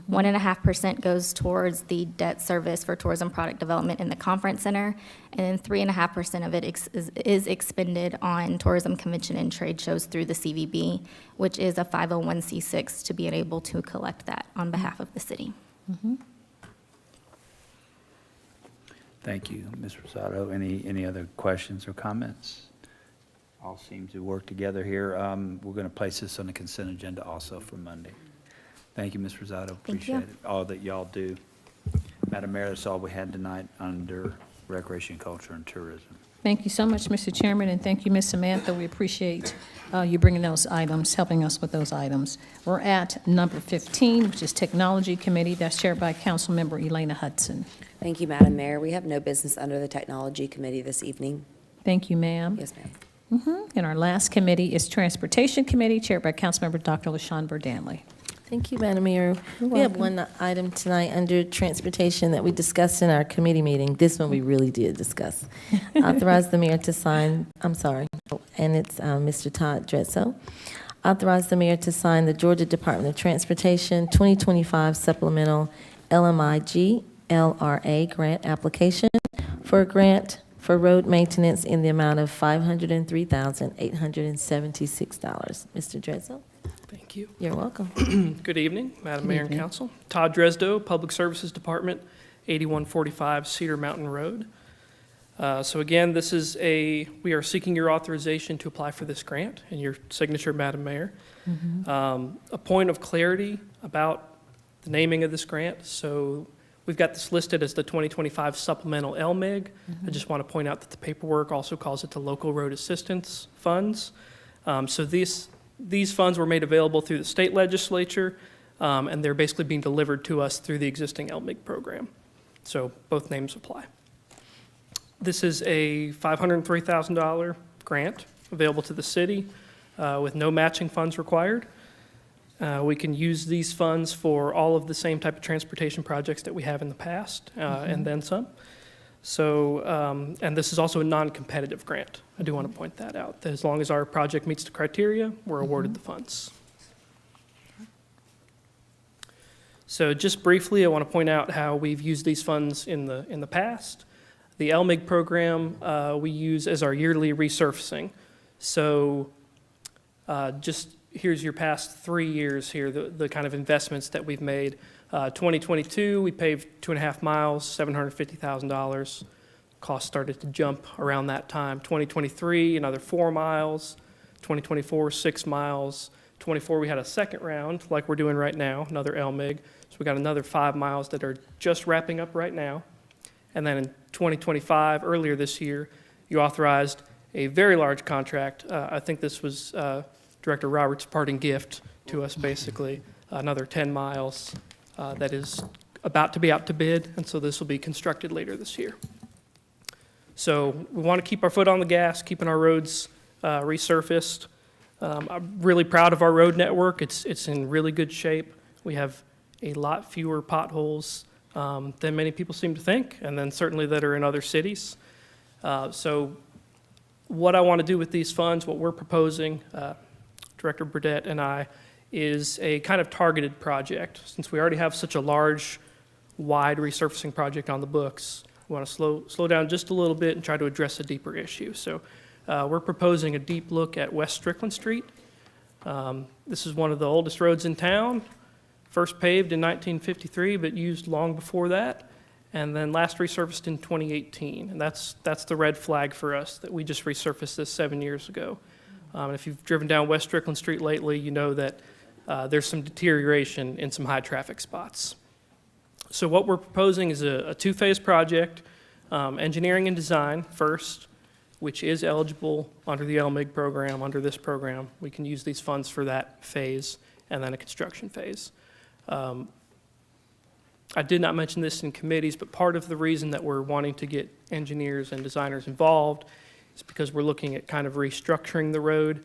1.5% goes towards the debt service for tourism product development in the conference center. And then 3.5% of it is expended on tourism convention and trade shows through the CVB, which is a 501c6 to be able to collect that on behalf of the city. Thank you, Ms. Rosado. Any other questions or comments? All seem to work together here. We're going to place this on the consent agenda also for Monday. Thank you, Ms. Rosado. Appreciate it, all that y'all do. Madam Mayor, that's all we had tonight under Recreation, Culture, and Tourism. Thank you so much, Mr. Chairman, and thank you, Ms. Samantha. We appreciate you bringing those items, helping us with those items. We're at number 15, which is Technology Committee. That's chaired by Councilmember Elena Hudson. Thank you, Madam Mayor. We have no business under the Technology Committee this evening. Thank you, ma'am. Yes, ma'am. And our last committee is Transportation Committee, chaired by Councilmember Dr. LaShawn Berdanley. Thank you, Madam Mayor. We have one item tonight under transportation that we discussed in our committee meeting. This one we really did discuss. Authorize the mayor to sign, and it's Mr. Todd Dretzel. Authorize the mayor to sign the Georgia Department of Transportation 2025 Supplemental LMIG LRA grant application for a grant for road maintenance in the amount of $503,876. Mr. Dretzel? Thank you. You're welcome. Good evening, Madam Mayor and Council. Todd Dresdo, Public Services Department, 8145 Cedar Mountain Road. So again, we are seeking your authorization to apply for this grant and your signature, Madam Mayor. A point of clarity about the naming of this grant. So we've got this listed as the 2025 Supplemental LMIG. I just want to point out that the paperwork also calls it the Local Road Assistance Funds. So these funds were made available through the state legislature, and they're basically being delivered to us through the existing LMIG program. So both names apply. This is a $503,000 grant available to the city with no matching funds required. We can use these funds for all of the same type of transportation projects that we have in the past, and then some. So, and this is also a non-competitive grant. I do want to point that out, that as long as our project meets the criteria, we're awarded the funds. So just briefly, I want to point out how we've used these funds in the past. The LMIG program we use as our yearly resurfacing. So just here's your past 3 years here, the kind of investments that we've made. 2022, we paved 2.5 miles, $750,000. Cost started to jump around that time. 2023, another 4 miles. 2024, 6 miles. 24, we had a second round, like we're doing right now, another LMIG. So we got another 5 miles that are just wrapping up right now. And then in 2025, earlier this year, you authorized a very large contract. I think this was Director Roberts' parting gift to us, basically, another 10 miles that is about to be out to bid, and so this will be constructed later this year. So we want to keep our foot on the gas, keeping our roads resurfaced. I'm really proud of our road network. It's in really good shape. We have a lot fewer potholes than many people seem to think, and then certainly that are in other cities. So what I want to do with these funds, what we're proposing, Director Burdette and I, is a kind of targeted project. Since we already have such a large, wide resurfacing project on the books, we want to slow down just a little bit and try to address a deeper issue. So we're proposing a deep look at West Strickland Street. This is one of the oldest roads in town, first paved in 1953, but used long before that, and then last resurfaced in 2018. And that's the red flag for us, that we just resurfaced this 7 years ago. And if you've driven down West Strickland Street lately, you know that there's some deterioration in some high traffic spots. So what we're proposing is a two-phase project, engineering and design first, which is eligible under the LMIG program, under this program. We can use these funds for that phase, and then a construction phase. I did not mention this in committees, but part of the reason that we're wanting to get engineers and designers involved is because we're looking at kind of restructuring the road.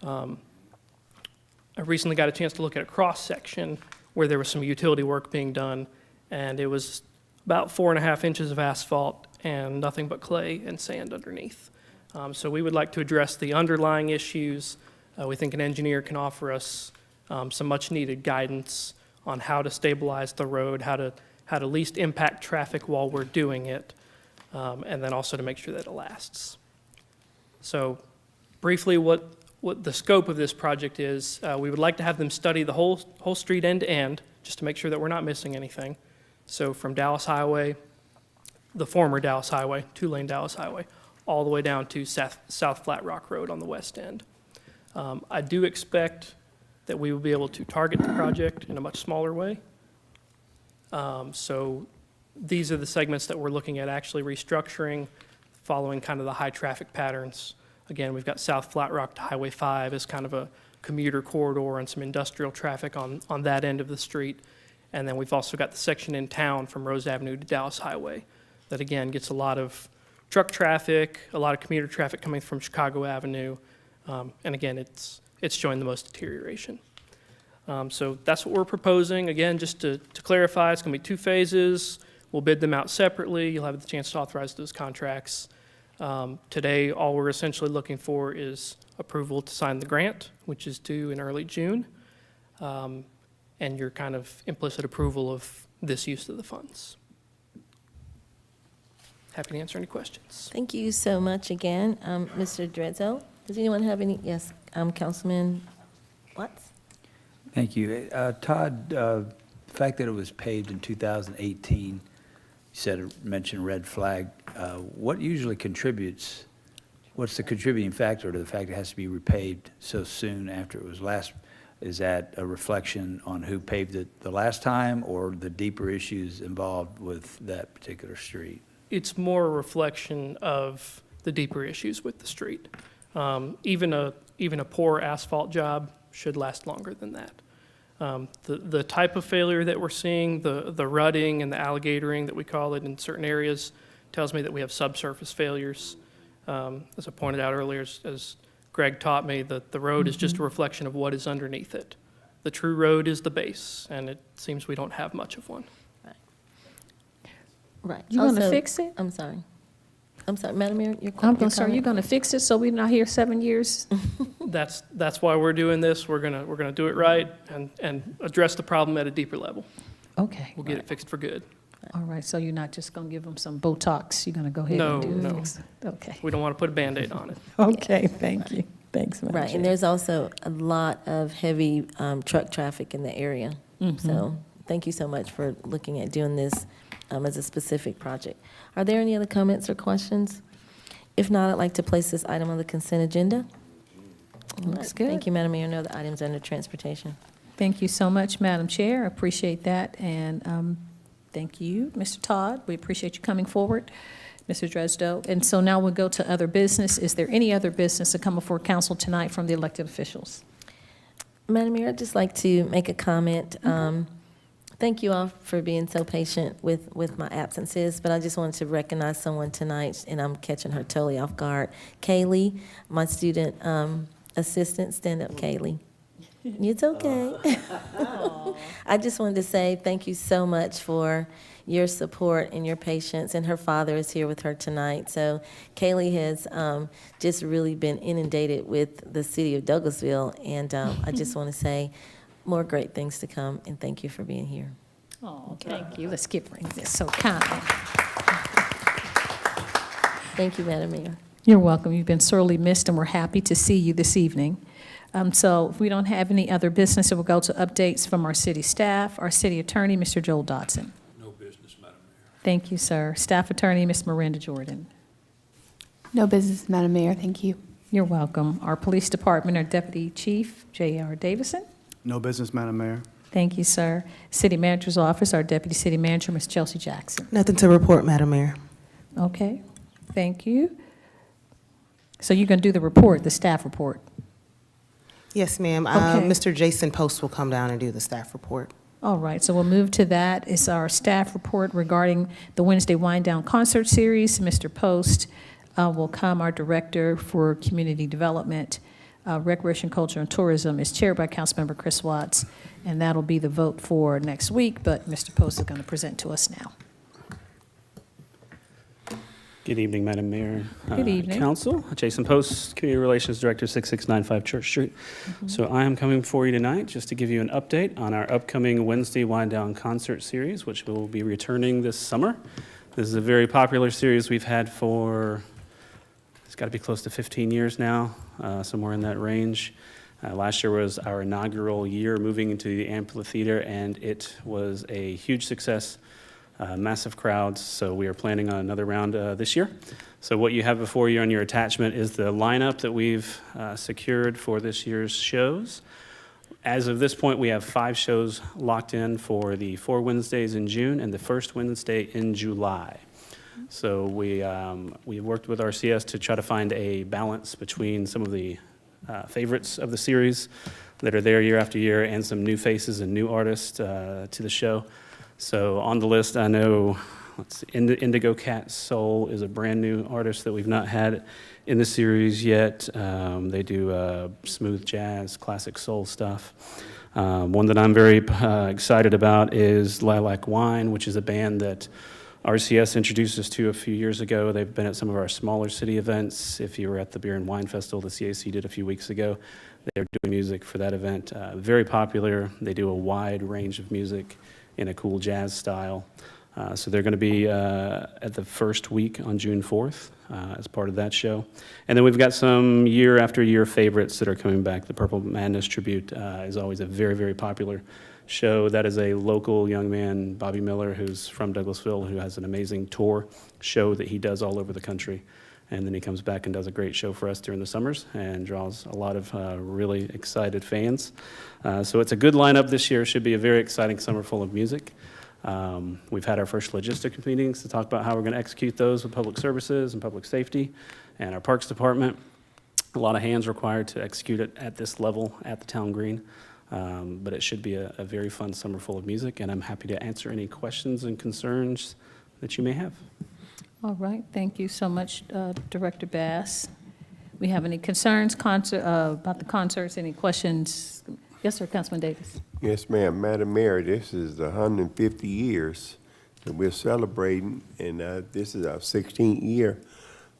I recently got a chance to look at a cross-section where there was some utility work being done, and it was about 4.5 inches of asphalt and nothing but clay and sand underneath. So we would like to address the underlying issues. We think an engineer can offer us some much-needed guidance on how to stabilize the road, how to least impact traffic while we're doing it, and then also to make sure that it lasts. So briefly, what the scope of this project is, we would like to have them study the whole street end to end, just to make sure that we're not missing anything. So from Dallas Highway, the former Dallas Highway, two-lane Dallas Highway, all the way down to South Flat Rock Road on the west end. I do expect that we will be able to target the project in a much smaller way. So these are the segments that we're looking at actually restructuring, following kind of the high traffic patterns. Again, we've got South Flat Rock to Highway 5 as kind of a commuter corridor and some industrial traffic on that end of the street. And then we've also got the section in town from Rose Avenue to Dallas Highway that, again, gets a lot of truck traffic, a lot of commuter traffic coming from Chicago Avenue. And again, it's showing the most deterioration. So that's what we're proposing. Again, just to clarify, it's going to be two phases. We'll bid them out separately. You'll have the chance to authorize those contracts. Today, all we're essentially looking for is approval to sign the grant, which is due in early June, and your kind of implicit approval of this use of the funds. Happy to answer any questions. Thank you so much again. Mr. Drezzo, does anyone have any? Yes, Councilman Watts? Thank you. Todd, the fact that it was paved in 2018, you said it mentioned red flag. What usually contributes, what's the contributing factor to the fact it has to be repaved so soon after it was last? Is that a reflection on who paved it the last time, or the deeper issues involved with that particular street? It's more a reflection of the deeper issues with the street. Even a poor asphalt job should last longer than that. The type of failure that we're seeing, the rutting and the alligatoring that we call it in certain areas, tells me that we have subsurface failures. As I pointed out earlier, as Greg taught me, that the road is just a reflection of what is underneath it. The true road is the base, and it seems we don't have much of one. Right. You going to Also- fix it? I'm sorry, Madam Mayor, your I'm your sorry, you're comment? going to fix it so we're not here 7 years? That's why we're doing this. We're gonna do it right and address the problem at a deeper level. Okay. We'll get it fixed for good. All right, so you're not just going to give them some Botox? You're going to go ahead No, and do no. it? Okay. We don't want to put a Band-Aid on it. Okay, thank you. Thanks, Madam Right, Chair. and there's also a lot of heavy truck traffic in the area. So thank you so much for looking at doing this as a specific project. Are there any other comments or questions? If not, I'd like to place this item on the consent agenda. Looks good. Thank you, Madam Mayor. No other items under transportation. Thank you so much, Madam Chair. I appreciate that. And thank you, Mr. Todd. We appreciate you coming forward, Mr. Dresdo. And so now we'll go to other business. Is there any other business to come before council tonight from the elected officials? Madam Mayor, I'd just like to make a comment. Thank you all for being so patient with my absences, but I just wanted to recognize someone tonight, and I'm catching her totally off guard. Kaylee, my student assistant, stand up, Kaylee. It's okay. I just wanted to say thank you so much for your support and your patience, and her father is here with her tonight. So Kaylee has just really been inundated with the city of Douglasville, and I just want to say more great things to come, and thank you for being here. Oh, thank you. Let's skip ring this so kind. Thank you, Madam Mayor. You're welcome. You've been sorely missed, and we're happy to see you this evening. So if we don't have any other business, we'll go to updates from our city staff. Our city attorney, Mr. Joel Dodson. No business, Madam Mayor. Thank you, sir. Staff attorney, Ms. Miranda Jordan. No business, Madam Mayor. Thank you. You're welcome. Our police department, our deputy chief, J.R. Davison. No business, Madam Mayor. Thank you, sir. City manager's office, our deputy city manager, Ms. Chelsea Jackson. Nothing to report, Madam Mayor. Okay, thank you. So you're going to do the report, the staff report? Yes, ma'am. Okay. Mr. Jason Post will come down and do the staff report. All right, so we'll move to that. It's our staff report regarding the Wednesday Wind Down Concert Series. Mr. Post will come, our director for community development, recreation, culture, and tourism is chaired by Councilmember Chris Watts, and that'll be the vote for next week, but Mr. Post is going to present to us now. Good evening, Madam Mayor. Good evening. Council, Jason Post, Community Relations Director, 6695 Church Street. So I am coming for you tonight just to give you an update on our upcoming Wednesday Wind Down Concert Series, which will be returning this summer. This is a very popular series we've had for, it's got to be close to 15 years now, somewhere in that range. Last year was our inaugural year moving into the amphitheater, and it was a huge success. Massive crowds, so we are planning on another round this year. So what you have before you on your attachment is the lineup that we've secured for this year's shows. As of this point, we have 5 shows locked in for the 4 Wednesdays in June and the first Wednesday in July. So we worked with RCS to try to find a balance between some of the favorites of the series that are there year after year and some new faces and new artists to the show. So on the list, I know Indigo Cat Soul is a brand new artist that we've not had in the series yet. They do smooth jazz, classic soul stuff. One that I'm very excited about is Lilac Wine, which is a band that RCS introduced us to a few years ago. They've been at some of our smaller city events. If you were at the Beer and Wine Festival the CAC did a few weeks ago, they were doing music for that event. Very popular. They do a wide range of music in a cool jazz style. So they're going to be at the first week on June 4th as part of that show. And then we've got some year after year favorites that are coming back. The Purple Madness Tribute is always a very, very popular show. That is a local young man, Bobby Miller, who's from Douglasville, who has an amazing tour show that he does all over the country. And then he comes back and does a great show for us during the summers and draws a lot of really excited fans. So it's a good lineup this year. Should be a very exciting summer full of music. We've had our first logistics meetings to talk about how we're going to execute those with public services and public safety and our parks department. A lot of hands required to execute it at this level at the town green. But it should be a very fun summer full of music, and I'm happy to answer any questions and concerns that you may have. All right, thank you so much, Director Bass. We have any concerns about the concerts, any questions? Yes, sir, Councilman Davis. Yes, ma'am. Madam Mayor, this is 150 years that we're celebrating, and this is our 16th year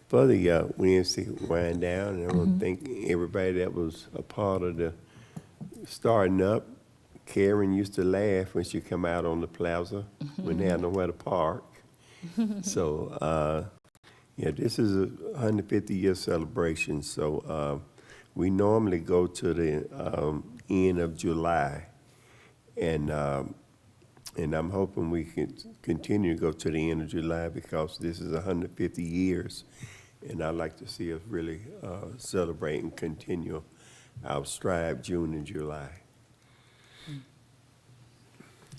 for the Wednesday Wind Down. And I want to thank everybody that was a part of the starting up. Karen used to laugh when she come out on the plaza when they had nowhere to park. So, yeah, this is a 150-year celebration. So we normally go to the end of July, and I'm hoping we can continue to go to the end of July because this is 150 years, and I'd like to see us really celebrate and continue our stride June and July.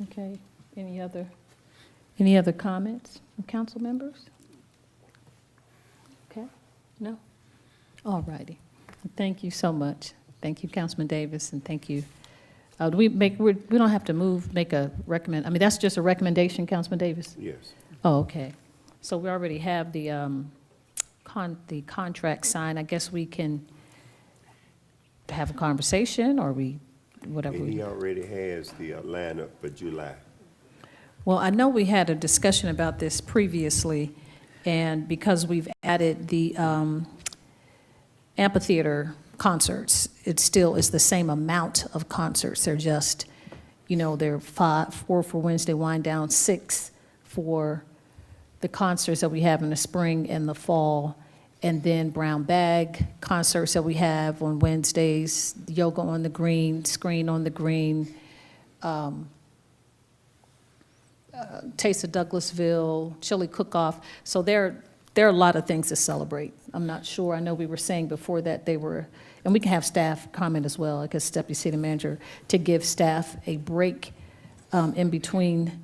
Okay, any other comments from council members? Okay, no? All righty. Thank you so much. Thank you, Councilman Davis, and thank you, Do we don't have to make a recommend, I mean, that's just a recommendation, Councilman Davis? Yes. Oh, okay. So we already have the contract signed. I guess we can have a conversation, or whatever. And he already has the lineup for July. Well, I know we had a discussion about this previously, and because we've added the amphitheater concerts, it still is the same amount of concerts. They're just, they're 4 for Wednesday Wind Down, 6 for the concerts that we have in the spring and the fall, and then brown bag concerts that we have on Wednesdays, yoga on the green, screen on the green, Taste of Douglasville, chili cook-off. So there are a lot of things to celebrate. I'm not sure. I know we were saying before that they were, and we can have staff comment as well, I guess Deputy City Manager, to give staff a break in between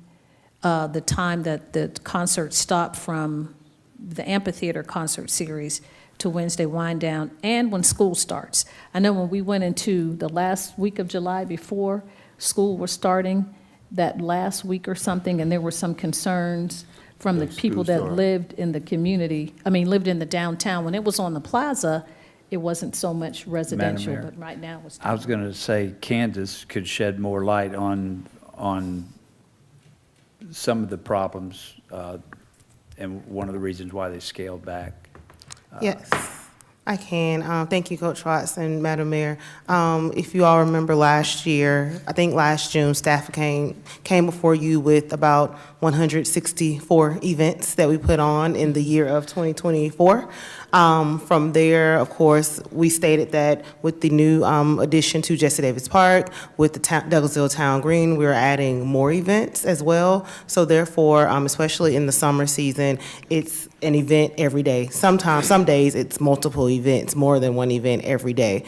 the time that the concert stopped from the amphitheater concert series to Wednesday Wind Down, and when school starts. I know when we went into the last week of July before school was starting, that last week or something, and there were some concerns from the people that lived in the community, lived in the downtown. When it was on the plaza, it wasn't so much residential, Mayor, but right now it's. I was going to say Candace could shed more light on some of the problems and one of the reasons why they scaled back. Yes, I can. Thank you, Coach Watson, Madam Mayor. If you all remember last year, I think last June, staff came before you with about 164 events that we put on in the year of 2024. From there, of course, we stated that with the new addition to Jesse Davis Park, with the Douglasville Town Green, we're adding more events as well. So therefore, especially in the summer season, it's an event every day. Sometimes, some days, it's multiple events, more than one event every day.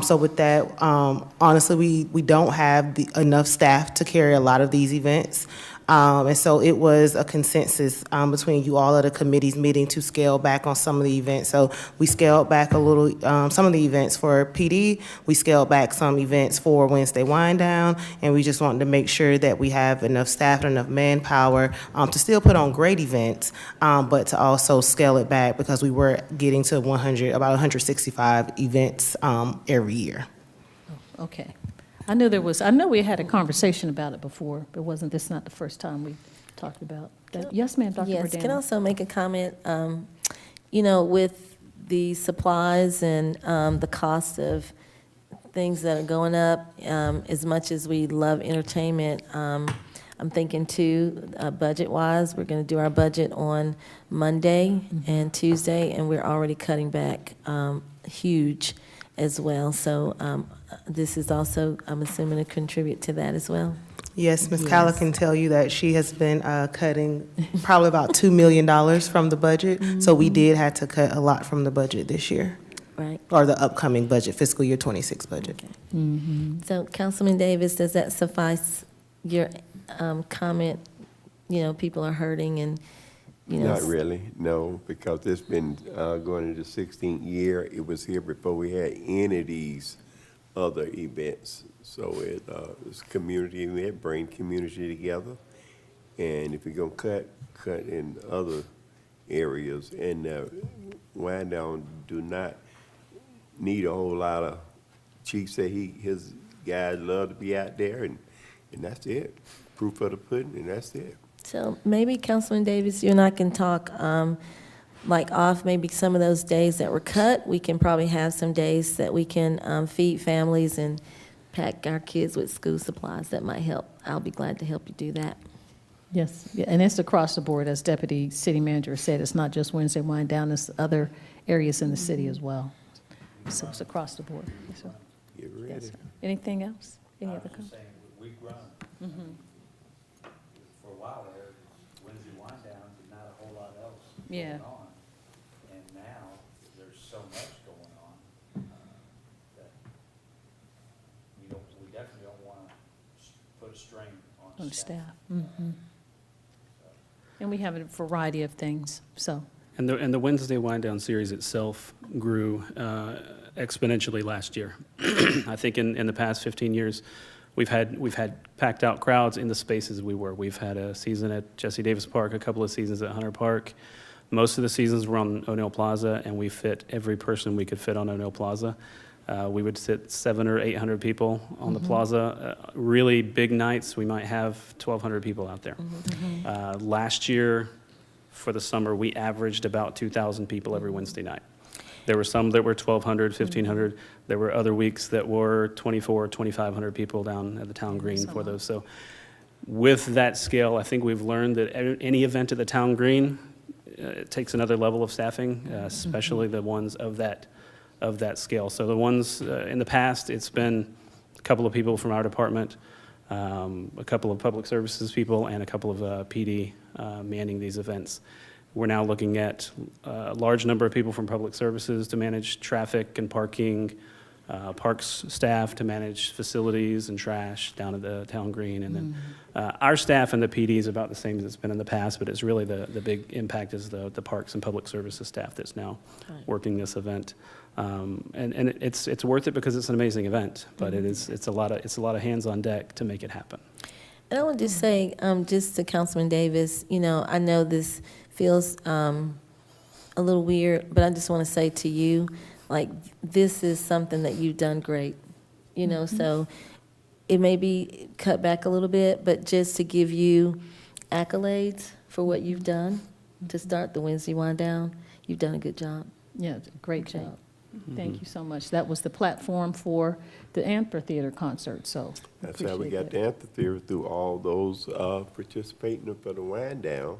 So with that, honestly, we don't have enough staff to carry a lot of these events. And so it was a consensus between you all at the committee's meeting to scale back on some of the events. So we scaled back a little, some of the events for PD. We scaled back some events for Wednesday Wind Down, and we just wanted to make sure that we have enough staff and enough manpower to still put on great events, but to also scale it back because we were getting to about 165 events every year. Okay. I know we had a conversation about it before, but this is not the first time we talked about that. Yes, ma'am, Dr. Yes, Verdana. can I also make a comment? With the supplies and the cost of things that are going up, as much as we love entertainment, I'm thinking too, budget-wise, we're going to do our budget on Monday and Tuesday, and we're already cutting back huge as well. So this is also, I'm assuming, to contribute to that as well. Yes, Ms. Calla can tell you that she has been cutting probably about $2 million from the budget. So we did have to cut a lot from the budget this year. Right. Or the upcoming budget, fiscal year 26 budget. Okay. So Councilman Davis, does that suffice your comment? People are hurting and, Not really, no, because it's been going into the 16th year. It was here before we had any of these other events. So it's community event, bring community together. And if you're gonna cut in other areas. And Wind Down do not need a whole lot of, Chief said his guys love to be out there, and that's it. Proof of the pudding, and that's it. So maybe Councilman Davis, you and I can talk off maybe some of those days that were cut. We can probably have some days that we can feed families and pack our kids with school supplies. That might help. I'll be glad to help you do that. Yes, yeah, and it's across the board, as Deputy City Manager said. It's not just Wednesday Wind Down, it's other areas in the city as well. So it's across the board. So, Get ready. yes, sir. Anything else? Any other comments? Week run. For a while there, Wednesday Wind Down, but not a whole lot else Yeah. going on. And now, there's so much going on that we definitely don't want to put a strain on On staff. staff. And we have a variety of things, so. And the Wednesday Wind Down series itself grew exponentially last year. I think in the past 15 years, we've had packed out crowds in the spaces we were. We've had a season at Jesse Davis Park, a couple of seasons at Hunter Park. Most of the seasons were on O'Neill Plaza, and we fit every person we could fit on O'Neill Plaza. We would sit 700 or 800 people on the plaza. Really big nights, we might have 1,200 people out there. Last year, for the summer, we averaged about 2,000 people every Wednesday night. There were some that were 1,200, 1,500. There were other weeks that were 2,400, 2,500 people down at the Town Green for those. So with that scale, I think we've learned that any event at the Town Green, it takes another level of staffing, especially the ones of that scale. So the ones in the past, it's been a couple of people from our department, a couple of public services people, and a couple of PD manning these events. We're now looking at a large number of people from public services to manage traffic and parking, parks staff to manage facilities and trash down at the Town Green. And then our staff and the PD is about the same as it's been in the past, but it's really the big impact is the parks and public services staff that's now working this event. And it's worth it because it's an amazing event, but it's a lot of hands on deck to make it happen. And I want to say, just to Councilman Davis, I know this feels a little weird, but I just want to say to you, like, this is something that you've done great, so it may be cut back a little bit, but just to give you accolades for what you've done to start the Wednesday Wind Down, you've done a good job. Yeah, it's a great job. Thank you so much. That was the platform for the amphitheater concert, so. That's how we got the amphitheater, through all those participating for the wind down.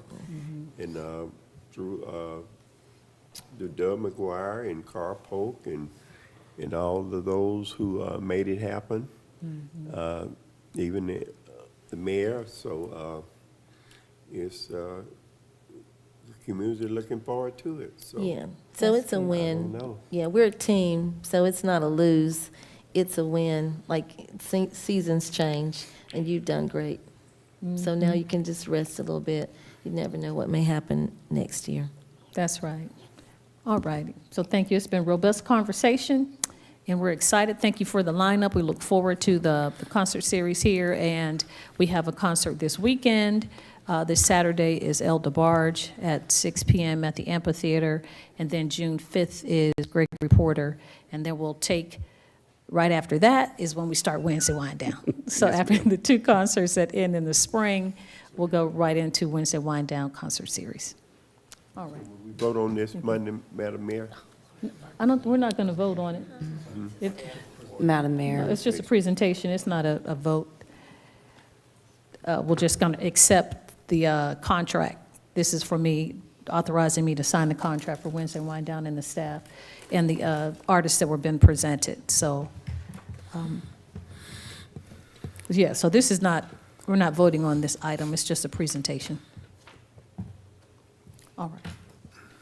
And through the Doug McGuire and Carl Polk and all of those who made it happen. Even the mayor, so it's the community looking forward to it. So Yeah, so it's a I don't win. know. Yeah, we're a team, so it's not a lose, it's a win. Like, seasons change, and you've done great. So now you can just rest a little bit. You never know what may happen next year. That's right. All righty. So thank you. It's been a robust conversation, and we're excited. Thank you for the lineup. We look forward to the concert series here, and we have a concert this weekend. This Saturday is El DeBarge at 6 p.m. at the amphitheater, and then June 5th is Gregory Porter, and then we'll take, right after that is when we start Wednesday Wind Down. So after the two concerts that end in the spring, we'll go right into Wednesday Wind Down concert series. All right. Will we vote on this Monday, Madam Mayor? We're not going to vote on it. Madam Mayor. It's just a presentation. It's not a vote. We're just going to accept the contract. This is for me, authorizing me to sign the contract for Wednesday Wind Down and the staff and the artists that were been presented. So, yeah, so this is not, we're not voting on this item. It's just a presentation. All right.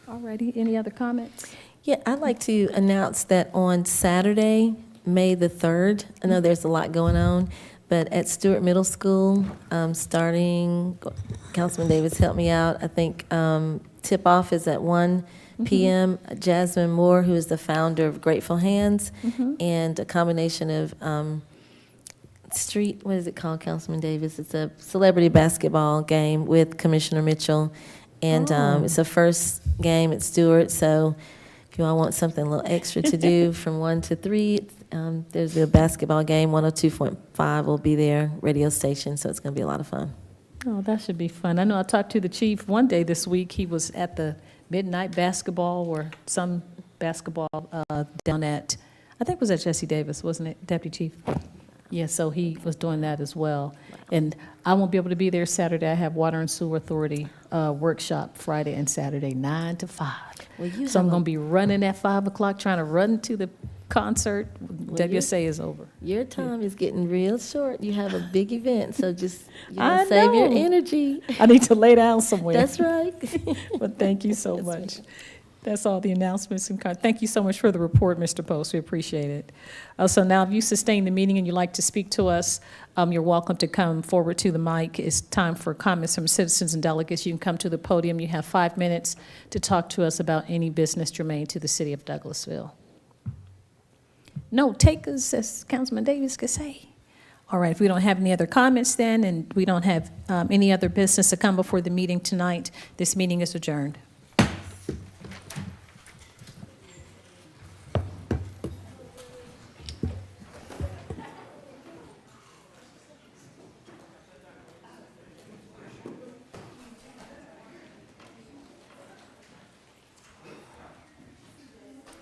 All righty. Any other comments? Yeah, I'd like to announce that on Saturday, May the 3rd, I know there's a lot going on, but at Stewart Middle School, starting, Councilman Davis, help me out, I think tip-off is at 1 p.m. Jasmine Moore, who is the founder of Grateful Hands, and a combination of what is it called, Councilman Davis? It's a celebrity basketball game with Commissioner Mitchell, and it's a first game at Stewart, so if you all want something a little extra to do from 1 to 3, there's a basketball game. 102.5 will be there, radio station, so it's going to be a lot of fun. Oh, that should be fun. I know I talked to the chief one day this week. He was at the midnight basketball or some basketball down at, I think it was at Jesse Davis, wasn't it, Deputy Chief? Yeah, so he was doing that as well. And I won't be able to be there Saturday. I have Water and Sewer Authority workshop Friday and Saturday, 9 to 5. Well, So I'm going to be running at 5 o'clock, trying to run to the concert. WSA is over. Your time is getting real short. You have a big event, so just I save your know. energy. I need to lay down somewhere. That's right. But thank you so much. That's all the announcements. Thank you so much for the report, Mr. Post. We appreciate it. So now, if you sustain the meeting and you'd like to speak to us, you're welcome to come forward to the mic. It's time for comments from citizens and delegates. You can come to the podium. You have 5 minutes to talk to us about any business germane to the city of Douglasville. No, take us, as Councilman Davis could say. All right, if we don't have any other comments then, and we don't have any other business to come before the meeting tonight, this meeting is adjourned.